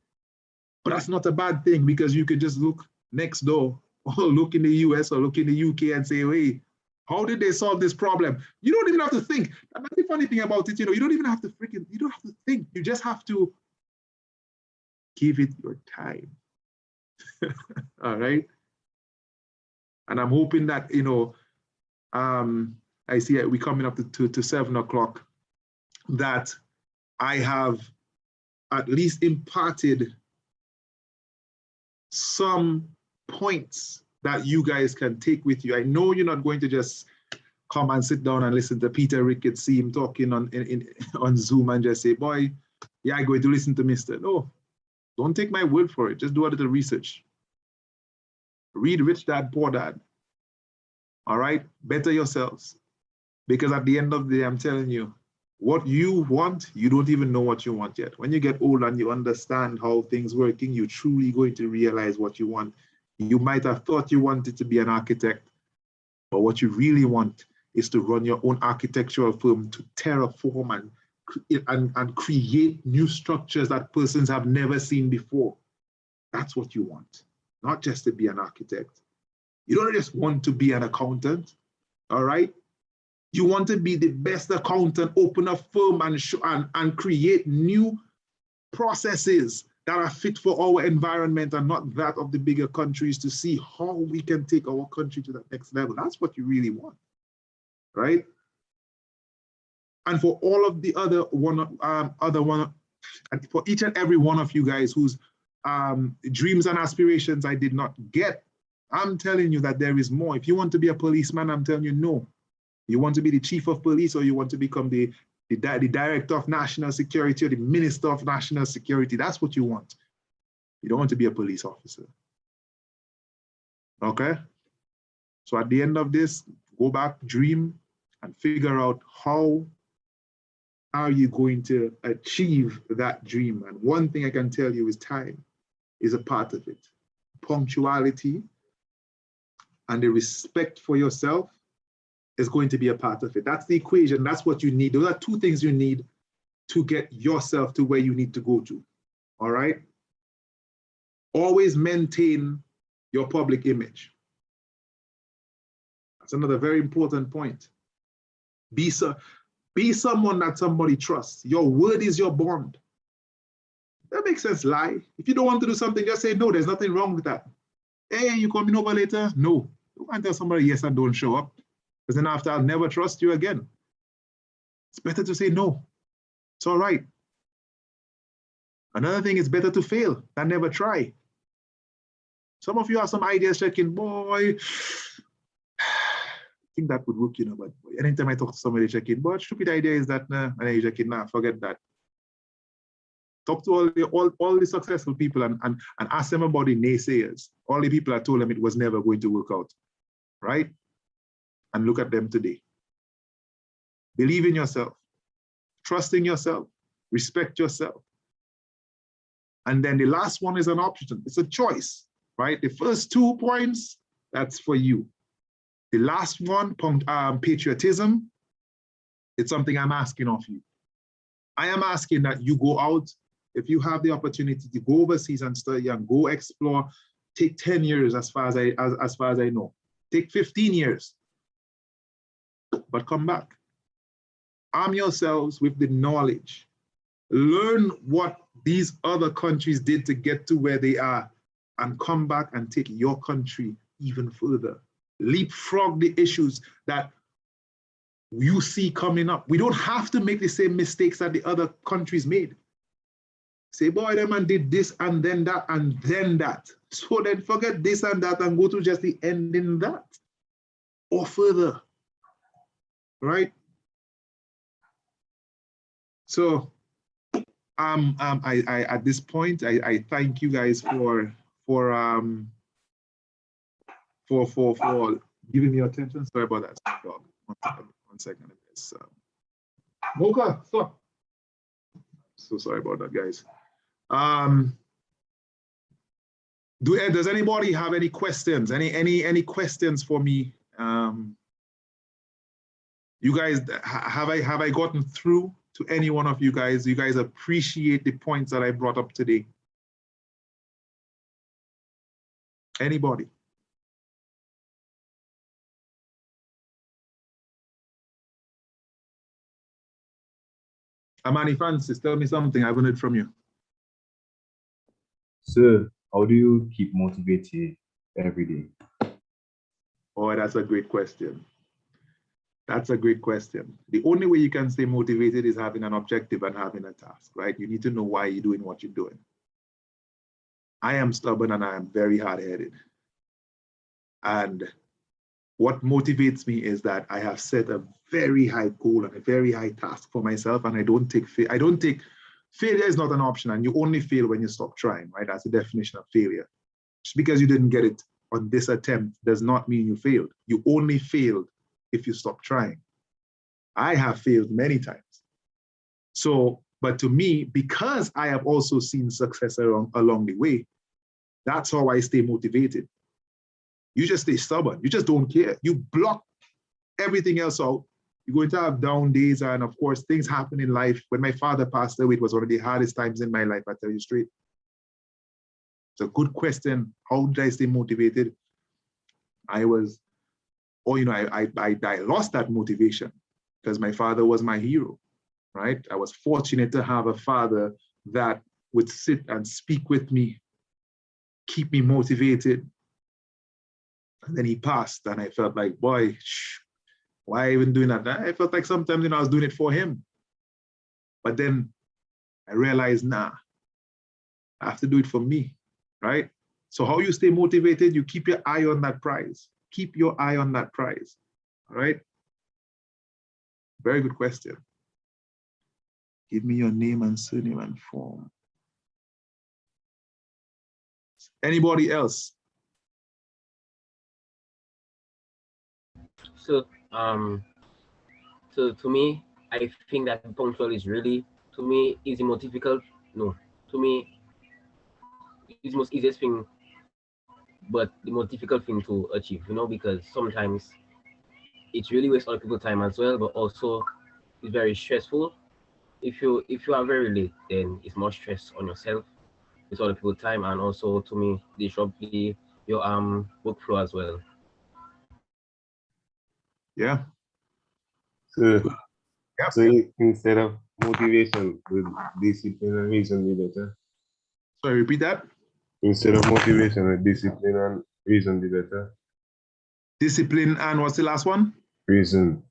A: But that's not a bad thing, because you can just look next door or look in the US or look in the UK and say, hey, how did they solve this problem? You don't even have to think. And that's the funny thing about it, you don't even have to you don't have to think. You just have to give it your time. All right. And I'm hoping that, I see we coming up to 7 o'clock, that I have at least imparted some points that you guys can take with you. I know you're not going to just come and sit down and listen to Peter Ricketts, see him talking on Zoom and just say, boy, yeah, I'm going to listen to Mr. No, don't take my word for it. Just do a little research. Read Rich Dad, Poor Dad. All right, better yourselves. Because at the end of the day, I'm telling you, what you want, you don't even know what you want yet. When you get old and you understand how things working, you're truly going to realize what you want. You might have thought you wanted to be an architect, but what you really want is to run your own architectural firm, to terraform and create new structures that persons have never seen before. That's what you want, not just to be an architect. You don't just want to be an accountant, all right? You want to be the best accountant, open a firm and create new processes that are fit for our environment and not that of the bigger countries, to see how we can take our country to that next level. That's what you really want, right? And for all of the other and for each and every one of you guys whose dreams and aspirations I did not get, I'm telling you that there is more. If you want to be a policeman, I'm telling you, no. You want to be the chief of police, or you want to become the director of national security or the minister of national security. That's what you want. You don't want to be a police officer. Okay? So at the end of this, go back, dream, and figure out how are you going to achieve that dream. And one thing I can tell you is time is a part of it. Punctuality and the respect for yourself is going to be a part of it. That's the equation. That's what you need. Those are two things you need to get yourself to where you need to go to. All right? Always maintain your public image. That's another very important point. Be someone that somebody trusts. Your word is your bond. That makes sense, lie. If you don't want to do something, just say no, there's nothing wrong with that. Hey, you coming over later? No. You can't tell somebody yes and don't show up. Because then after, I'll never trust you again. It's better to say no. It's all right. Another thing, it's better to fail than never try. Some of you have some ideas checking, boy, I think that would work, you know, but anytime I talk to somebody checking, but stupid idea is that, nah, and then you checking, nah, forget that. Talk to all the successful people and ask them about the naysayers. All the people that told them it was never going to work out, right? And look at them today. Believe in yourself, trust in yourself, respect yourself. And then the last one is an option. It's a choice, right? The first 2 points, that's for you. The last one, patriotism, it's something I'm asking of you. I am asking that you go out, if you have the opportunity to go overseas and study and go explore, take 10 years as far as I know. Take 15 years, but come back. Arm yourselves with the knowledge. Learn what these other countries did to get to where they are, and come back and take your country even further. Leapfrog the issues that you see coming up. We don't have to make the same mistakes that the other countries made. Say, boy, them man did this and then that and then that. So then forget this and that and go to just the end in that or further, right? So I at this point, I thank you guys for giving me your attention. Sorry about that. Dog. One second. Mocha, stop. So sorry about that, guys. Does anybody have any questions? Any questions for me? You guys, have I gotten through to any one of you guys? You guys appreciate the points that I brought up today? Anybody? Amani Francis, tell me something. I haven't heard from you.
B: Sir, how do you keep motivated every day?
A: Oh, that's a great question. That's a great question. The only way you can stay motivated is having an objective and having a task, right? You need to know why you're doing what you're doing. I am stubborn and I am very hard-headed. And what motivates me is that I have set a very high goal and a very high task for myself, and I don't take failure is not an option, and you only fail when you stop trying, right? That's the definition of failure. Just because you didn't get it on this attempt does not mean you failed. You only failed if you stop trying. I have failed many times. So, but to me, because I have also seen success along the way, that's how I stay motivated. You just stay stubborn. You just don't care. You block everything else out. You're going to have down days, and of course, things happen in life. When my father passed away, it was one of the hardest times in my life, I tell you straight. It's a good question. How did I stay motivated? I lost that motivation because my father was my hero, right? I was fortunate to have a father that would sit and speak with me, keep me motivated. And then he passed, and I felt like, boy, why even doing that? I felt like sometimes, I was doing it for him. But then I realized, nah, I have to do it for me, right? So how you stay motivated, you keep your eye on that prize. Keep your eye on that prize, all right? Very good question. Give me your name and surname and form. Anybody else?
J: So, so to me, I think that punctual is really, to me, is it more difficult? No, to me, it's the most easiest thing, but the most difficult thing to achieve, because sometimes it really wastes other people's time as well, but also it's very stressful. If you are very late, then it's more stress on yourself, it's other people's time, and also to me, disrupt your workflow as well.
A: Yeah.
I: So,
A: Yeah.
I: so instead of motivation, with discipline and reason be better.
A: Sorry, repeat that.
I: Instead of motivation, with discipline and reason be better.
A: Discipline and what's the last one?
I: Reason.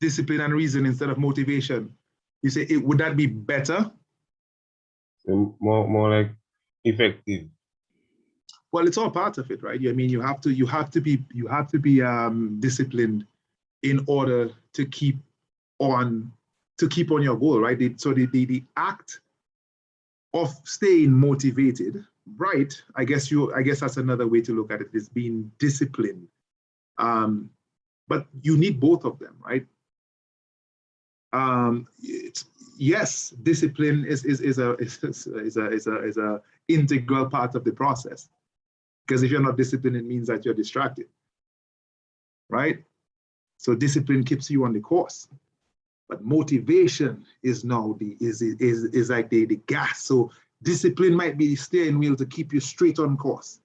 A: Discipline and reason instead of motivation. You say, would that be better?
I: So more like effective.
A: Well, it's all part of it, right? I mean, you have to be disciplined in order to keep on your goal, right? So the act of staying motivated, right? I guess that's another way to look at it, is being disciplined. But you need both of them, right? Yes, discipline is a integral part of the process. Because if you're not disciplined, it means that you're distracted, right? So discipline keeps you on the course, but motivation is now is like the gas. So discipline might be the steering wheel to keep you straight on course,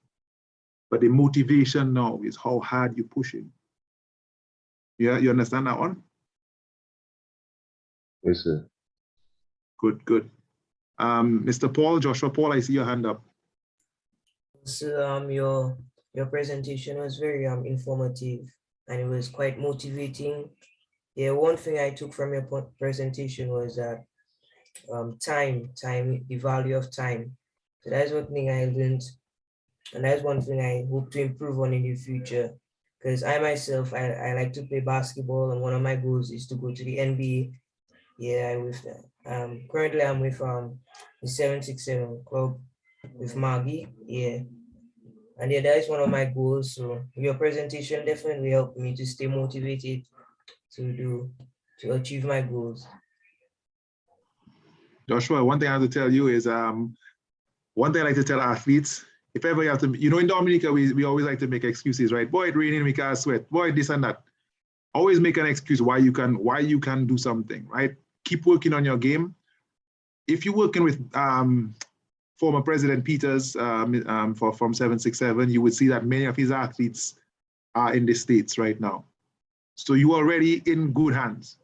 A: but the motivation now is how hard you're pushing. Yeah, you understand that one?
I: Yes, sir.
A: Good. Mr. Paul, Joshua Paul, I see your hand up.
E: So your presentation was very informative, and it was quite motivating. Yeah, one thing I took from your presentation was that time, the value of time. So that's one thing I learned, and that's one thing I hope to improve on in the future. Because I myself, I like to play basketball, and one of my goals is to go to the NBA. Yeah, currently I'm with the 767 club with Maggie. Yeah. And yeah, that is one of my goals. So your presentation definitely helped me to stay motivated to achieve my goals.
A: Joshua, one thing I have to tell you is one thing I like to tell athletes, if ever you have to, in Dominica, we always like to make excuses, right? Boy, it raining, we can't sweat. Boy, this and that. Always make an excuse why you can do something, right? Keep working on your game. If you're working with former President Peters from 767, you would see that many of his athletes are in the States right now. So you're already in good hands.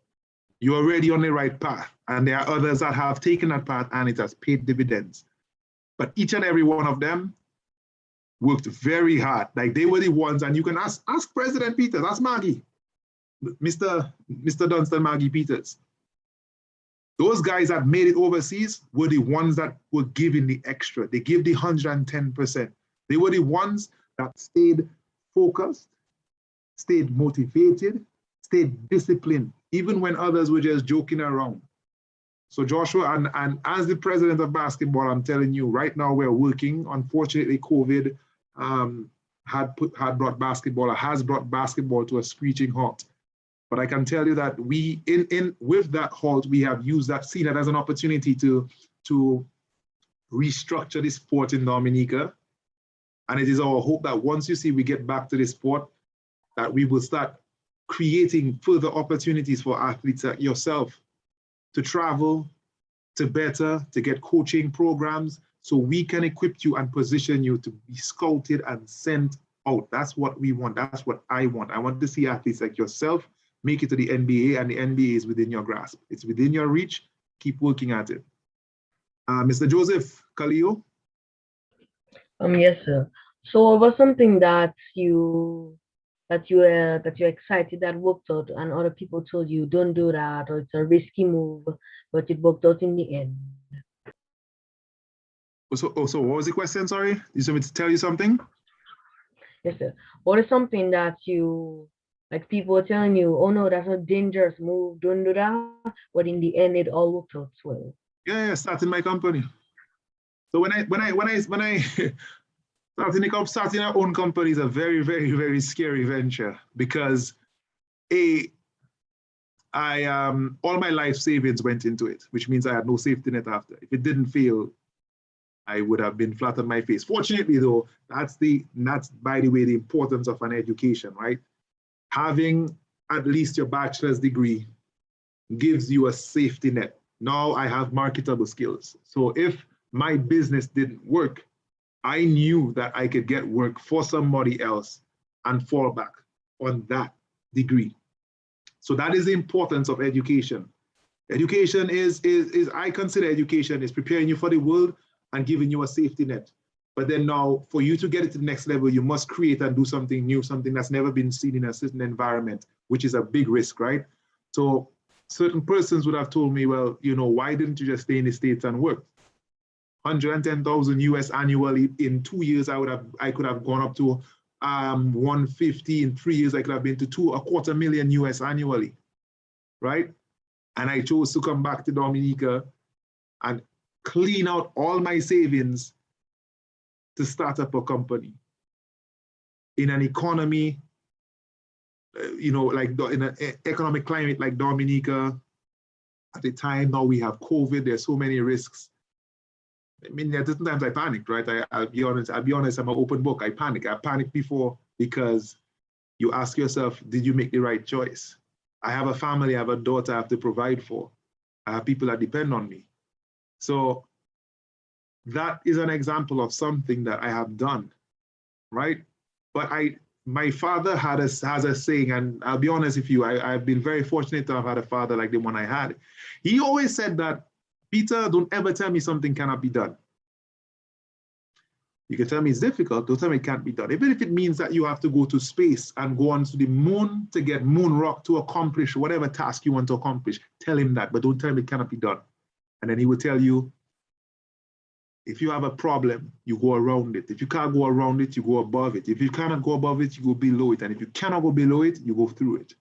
A: You're already on the right path. And there are others that have taken that path and it has paid dividends. But each and every one of them worked very hard. Like they were the ones, and you can ask President Peters, ask Maggie, Mr. Dunstan, Maggie Peters. Those guys that made it overseas were the ones that were giving the extra. They gave the 110%. They were the ones that stayed focused, stayed motivated, stayed disciplined, even when others were just joking around. So Joshua, and as the president of basketball, I'm telling you, right now we're working. Unfortunately, COVID has brought basketball to a screeching halt. But I can tell you that we, with that halt, we have seen that as an opportunity to restructure the sport in Dominica. And it is our hope that once we get back to the sport, that we will start creating further opportunities for athletes like yourself to travel, to better, to get coaching programs, so we can equip you and position you to be scouted and sent out. That's what we want. That's what I want. I want to see athletes like yourself make it to the NBA, and the NBA is within your grasp. It's within your reach. Keep working at it. Mr. Joseph, Kalio?
K: Yes, sir. So was something that you're excited that worked out, and other people told you don't do that, or it's a risky move, but it worked out in the end.
A: So what was the question? Sorry, you want me to tell you something?
K: Yes, sir. What is something that you like people are telling you, oh no, that's a dangerous move, don't do that, but in the end it all worked out well.
A: Yeah, starting my company. So when I starting our own company is a very, very, very scary venture because all my life savings went into it, which means I had no safety net after. If it didn't fail, I would have been flat on my face. Fortunately, though, that's by the way the importance of an education, right? Having at least your bachelor's degree gives you a safety net. Now I have marketable skills. So if my business didn't work, I knew that I could get work for somebody else and fall back on that degree. So that is the importance of education. Education is I consider education is preparing you for the world and giving you a safety net. But then now, for you to get it to the next level, you must create and do something new, something that's never been seen in a certain environment, which is a big risk, right? So certain persons would have told me, well, why didn't you just stay in the States and work? 110,000 US annually in 2 years, I could have gone up to 150 in 3 years. I could have been to $250,000 US annually, right? And I chose to come back to Dominica and clean out all my savings to start up a company in an economy, like in an economic climate like Dominica. At the time now we have COVID, there's so many risks. I mean, at certain times I panicked, right? I'll be honest, I'm an open book. I panicked before because you ask yourself, did you make the right choice? I have a family, I have a daughter I have to provide for. I have people that depend on me. So that is an example of something that I have done, right? But my father has a saying, and I'll be honest with you, I've been very fortunate to have had a father like the one I had. He always said that, Peter, don't ever tell me something cannot be done. You can tell me it's difficult, don't tell me it can't be done. Even if it means that you have to go to space and go onto the moon to get moon rock to accomplish whatever task you want to accomplish, tell him that, but don't tell him it cannot be done. And then he will tell you, if you have a problem, you go around it. If you can't go around it, you go above it. If you cannot go above it, you go below it. And if you cannot go below it, you go through it,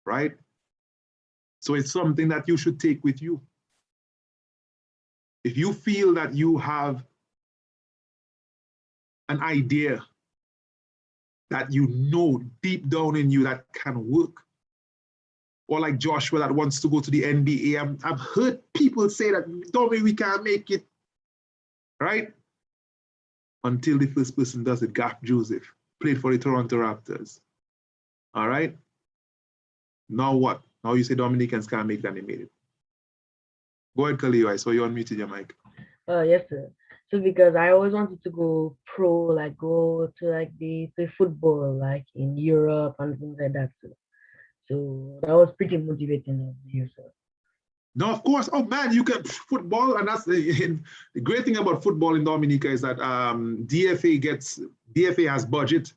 A: right? So it's something that you should take with you. If you feel that you have an idea that you know deep down in you that can work, or like Joshua that wants to go to the NBA, I've heard people say that, don't mean we can't make it, right? Until the first person does it. Gap Joseph played for the Toronto Raptors. All right. Now what? Now you say Dominicans can't make that, they made it. Go ahead, Khalil. I saw you unmuted your mic.
K: Yes, sir. So because I always wanted to go pro, like go to like the play football, like in Europe and things like that. So that was pretty motivating of you, sir.
A: No, of course. Oh man, you can football, and that's the great thing about football in Dominica is that DFA has budget.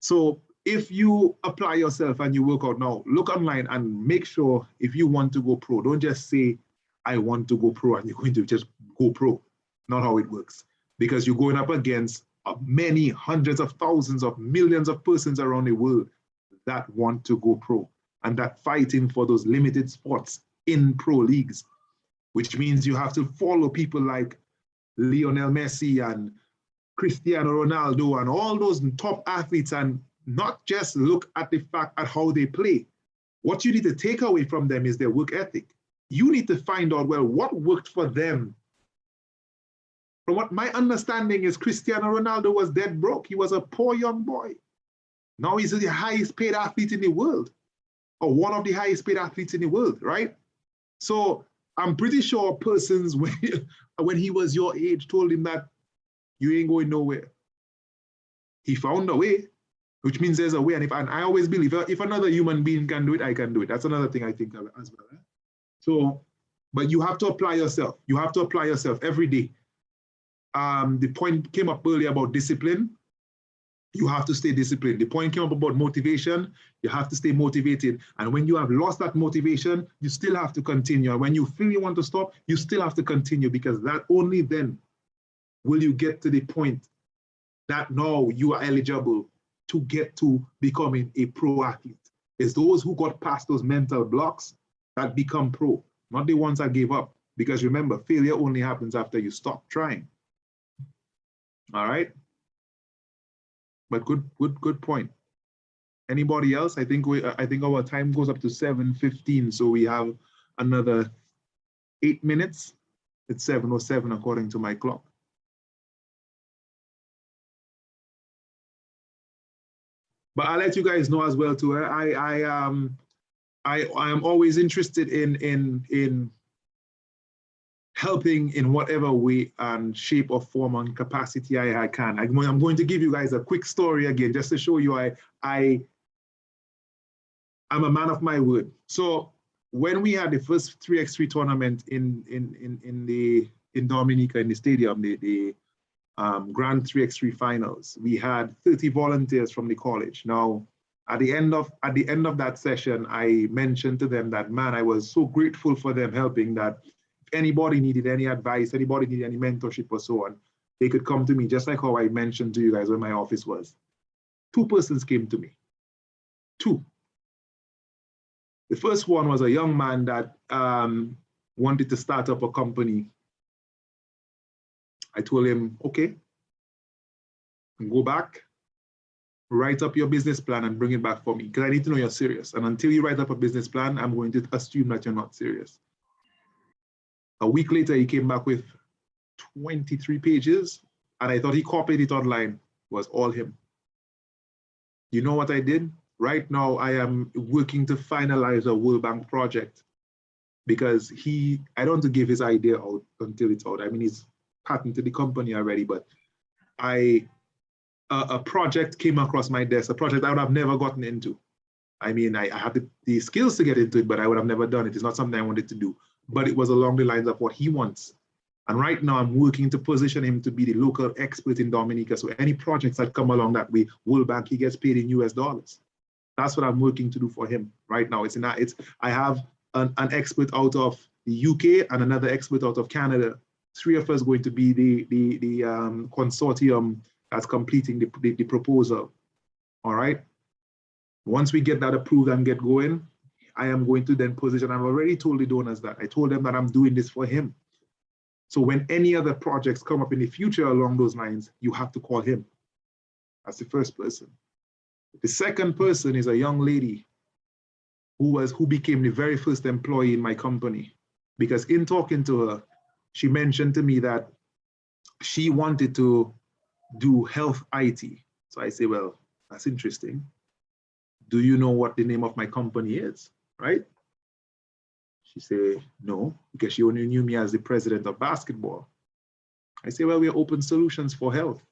A: So if you apply yourself and you work out now, look online and make sure if you want to go pro, don't just say I want to go pro and you're going to just go pro. Not how it works, because you're going up against many hundreds of thousands of millions of persons around the world that want to go pro and that fighting for those limited spots in pro leagues, which means you have to follow people like Lionel Messi and Cristiano Ronaldo and all those top athletes, and not just look at the fact at how they play. What you need to take away from them is their work ethic. You need to find out, well, what worked for them. From what my understanding is, Cristiano Ronaldo was dead broke. He was a poor young boy. Now he's the highest paid athlete in the world, or one of the highest paid athletes in the world, right? So I'm pretty sure persons when he was your age told him that you ain't going nowhere. He found a way, which means there's a way. And I always believe if another human being can do it, I can do it. That's another thing I think as well. So, but you have to apply yourself. You have to apply yourself every day. the point came up earlier about discipline. You have to stay disciplined. The point came up about motivation. You have to stay motivated. And when you have lost that motivation, you still have to continue. And when you feel you want to stop, you still have to continue, because that only then will you get to the point that now you are eligible to get to becoming a pro athlete. It's those who got past those mental blocks that become pro, not the ones that gave up. Because remember, failure only happens after you stop trying. All right? But good point. Anybody else? I think our time goes up to 7:15, so we have another 8 minutes. It's 7:07 according to my clock. But I'll let you guys know as well too. I am always interested in helping in whatever way and shape or form and capacity I can. I'm going to give you guys a quick story again, just to show you I'm a man of my word. So when we had the first 3x3 tournament in Dominica, in the stadium, the Grand 3x3 finals, we had 30 volunteers from the college. Now, at the end of that session, I mentioned to them that, man, I was so grateful for them helping, that if anybody needed any advice, anybody needed any mentorship or so on, they could come to me, just like how I mentioned to you guys where my office was. 2 persons came to me. 2. The first one was a young man that wanted to start up a company. I told him, okay, go back, write up your business plan and bring it back for me, because I need to know you're serious. And until you write up a business plan, I'm going to assume that you're not serious. A week later, he came back with 23 pages, and I thought he copied it online. It was all him. You know what I did? Right now, I am working to finalize a World Bank project, because I don't want to give his idea out until it's out. I mean, he's patented the company already, but a project came across my desk, a project I would have never gotten into. I mean, I had the skills to get into it, but I would have never done it. It's not something I wanted to do, but it was along the lines of what he wants. And right now I'm working to position him to be the local expert in Dominica. So any projects that come along that way, World Bank, he gets paid in US dollars. That's what I'm working to do for him right now. I have an expert out of the UK and another expert out of Canada. 3 of us going to be the consortium that's completing the proposal. All right. Once we get that approved and get going, I am going to then position. I've already told the donors that. I told them that I'm doing this for him. So when any other projects come up in the future along those lines, you have to call him. That's the first person. The second person is a young lady who became the very first employee in my company. Because in talking to her, she mentioned to me that she wanted to do health IT. So I say, well, that's interesting. Do you know what the name of my company is, right? She said, no, because she only knew me as the president of basketball. I say, well, we're Open Solutions for Health.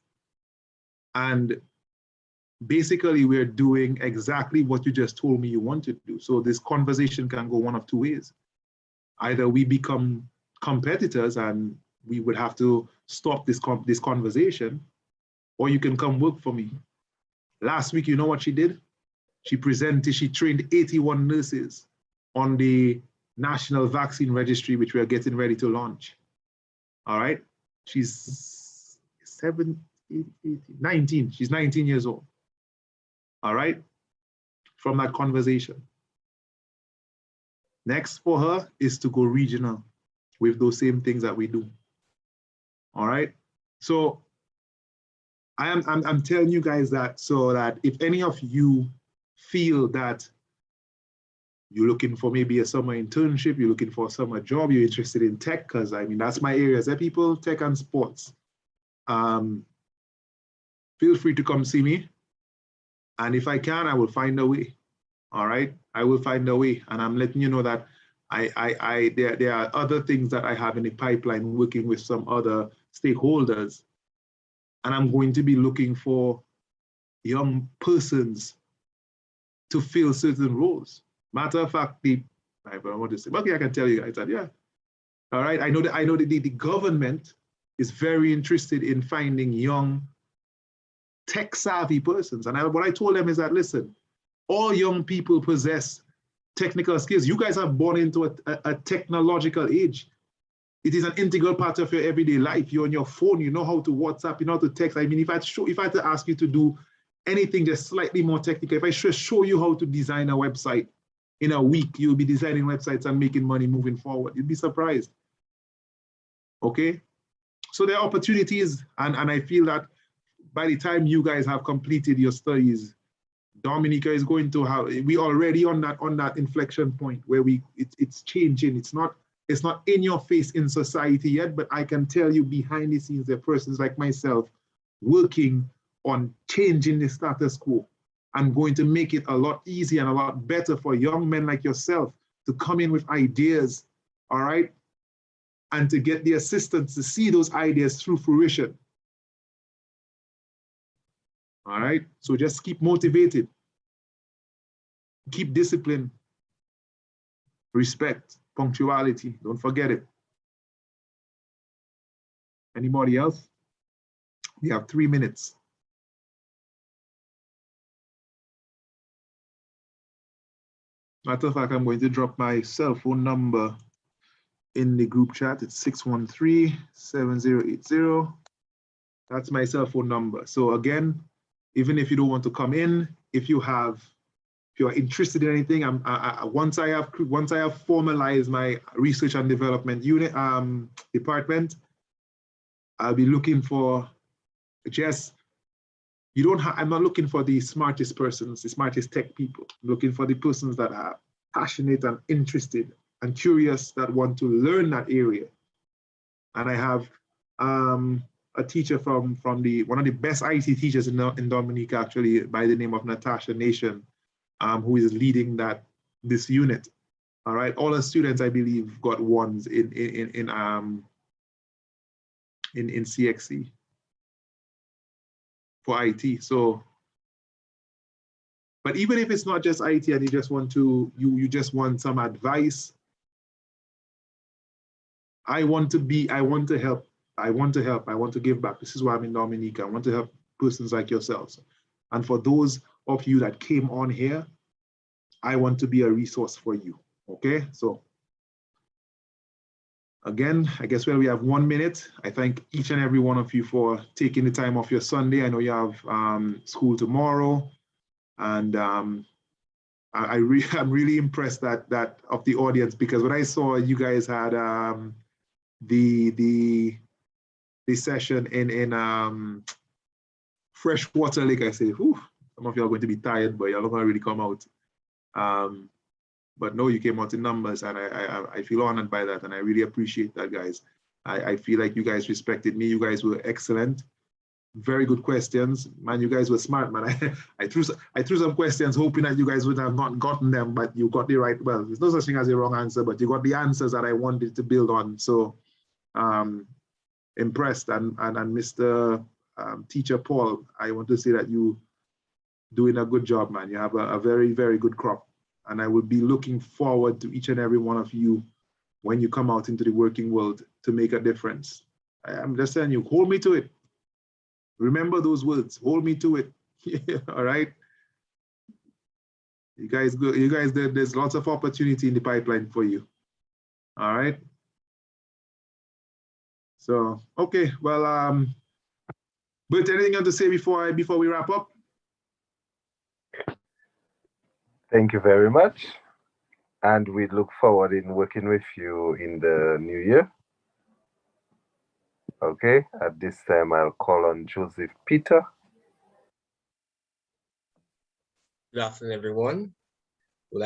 A: And basically, we're doing exactly what you just told me you want to do. So this conversation can go one of 2 ways. Either we become competitors and we would have to stop this conversation, or you can come work for me. Last week, you know what she did? She trained 81 nurses on the National Vaccine Registry, which we are getting ready to launch. All right? She's 19. She's 19 years old. All right? From that conversation. Next for her is to go regional with those same things that we do. All right? So I'm telling you guys that so that if any of you feel that you're looking for maybe a summer internship, you're looking for a summer job, you're interested in tech, because I mean, that's my areas, people, tech and sports. Feel free to come see me. And if I can, I will find a way. All right, I will find a way. And I'm letting you know that there are other things that I have in the pipeline, working with some other stakeholders. And I'm going to be looking for young persons to fill certain roles. Matter of fact, I don't want to say, okay, I can tell you guys that, yeah. All right, I know that the government is very interested in finding young tech-savvy persons. And what I told them is that, listen, all young people possess technical skills. You guys are born into a technological age. It is an integral part of your everyday life. You're on your phone, you know how to WhatsApp, you know how to text. I mean, if I had to ask you to do anything just slightly more technical, if I show you how to design a website in a week, you'll be designing websites and making money moving forward. You'd be surprised. Okay? So there are opportunities, and I feel that by the time you guys have completed your studies, Dominica is going to have, we already on that inflection point where it's changing. It's not in your face in society yet, but I can tell you behind the scenes there are persons like myself working on changing the status quo and going to make it a lot easier and a lot better for young men like yourself to come in with ideas, all right? And to get the assistance to see those ideas through fruition. All right, so just keep motivated, keep discipline, respect, punctuality, don't forget it. Anybody else? We have 3 minutes. Matter of fact, I'm going to drop my cell phone number in the group chat. It's 613-7080. That's my cell phone number. So again, even if you don't want to come in, if you are interested in anything, once I have formalized my research and development unit department, I'll be looking for I'm not looking for the smartest persons, the smartest tech people. I'm looking for the persons that are passionate and interested and curious, that want to learn that area. And I have a teacher from one of the best IT teachers in Dominica, actually, by the name of Natasha Nation, who is leading this unit. All right, all the students, I believe, got ones in CXC for IT. So, but even if it's not just IT and you just want to, you just want some advice, I want to help. I want to give back. This is why I'm in Dominica. I want to help persons like yourselves. And for those of you that came on here, I want to be a resource for you, okay? So again, I guess we have 1 minute. I thank each and every one of you for taking the time off your Sunday. I know you have school tomorrow, and I'm really impressed that of the audience, because when I saw you guys had the session in Freshwater Lake, I say, whew, some of you are going to be tired, but you're not going to really come out. But no, you came out in numbers, and I feel honored by that, and I really appreciate that, guys. I feel like you guys respected me. You guys were excellent. Very good questions. Man, you guys were smart, man. I threw some questions hoping that you guys would have not gotten them, but you got the right, well, there's no such thing as a wrong answer, but you got the answers that I wanted to build on. So impressed. And Mr. Teacher Paul, I want to say that you doing a good job, man. You have a very, very good crop. And I will be looking forward to each and every one of you when you come out into the working world to make a difference. I'm just telling you, hold me to it. Remember those words, hold me to it. All right. You guys, there's lots of opportunity in the pipeline for you. All right. So, okay, well, but anything you have to say before we wrap up?
F: Thank you very much. And we look forward in working with you in the new year. Okay, at this time, I'll call on Joseph Peter.
L: Good afternoon, everyone.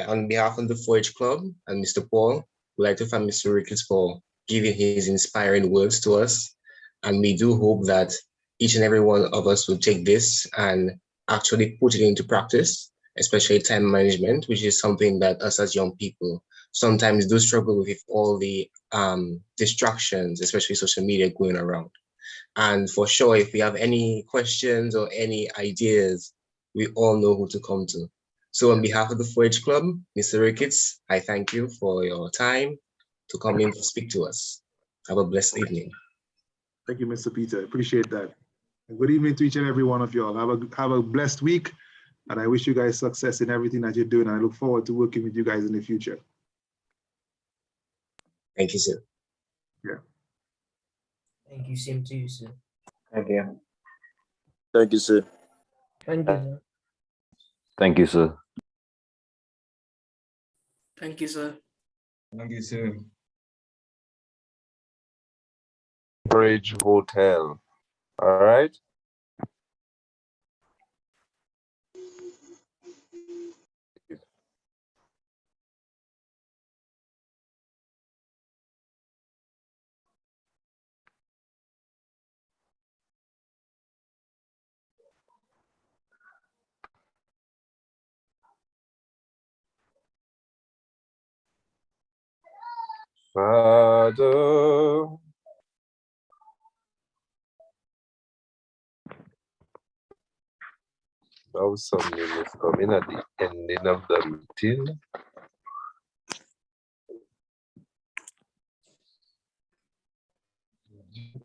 L: On behalf of the 4-H Club and Mr. Paul, we'd like to thank Mr. Ricketts for giving his inspiring words to us. And we do hope that each and every one of us will take this and actually put it into practice, especially time management, which is something that us as young people sometimes do struggle with all the distractions, especially social media going around. And for sure, if we have any questions or any ideas, we all know who to come to. So on behalf of the 4-H Club, Mr. Ricketts, I thank you for your time to come in to speak to us. Have a blessed evening.
A: Thank you, Mr. Peter. Appreciate that. And good evening to each and every one of y'all. Have a blessed week, and I wish you guys success in everything that you're doing. I look forward to working with you guys in the future.
L: Thank you, sir.
A: Yeah.
E: Thank you. Same to you, sir.
H: Thank you.
M: Thank you, sir.
K: Thank you, sir.
B: Thank you, sir.
N: Thank you, sir.
C: Thank you, sir.
F: Bridge Hotel. All right. Father, now some minutes coming at the ending of the meeting.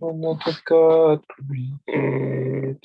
F: Not of God created.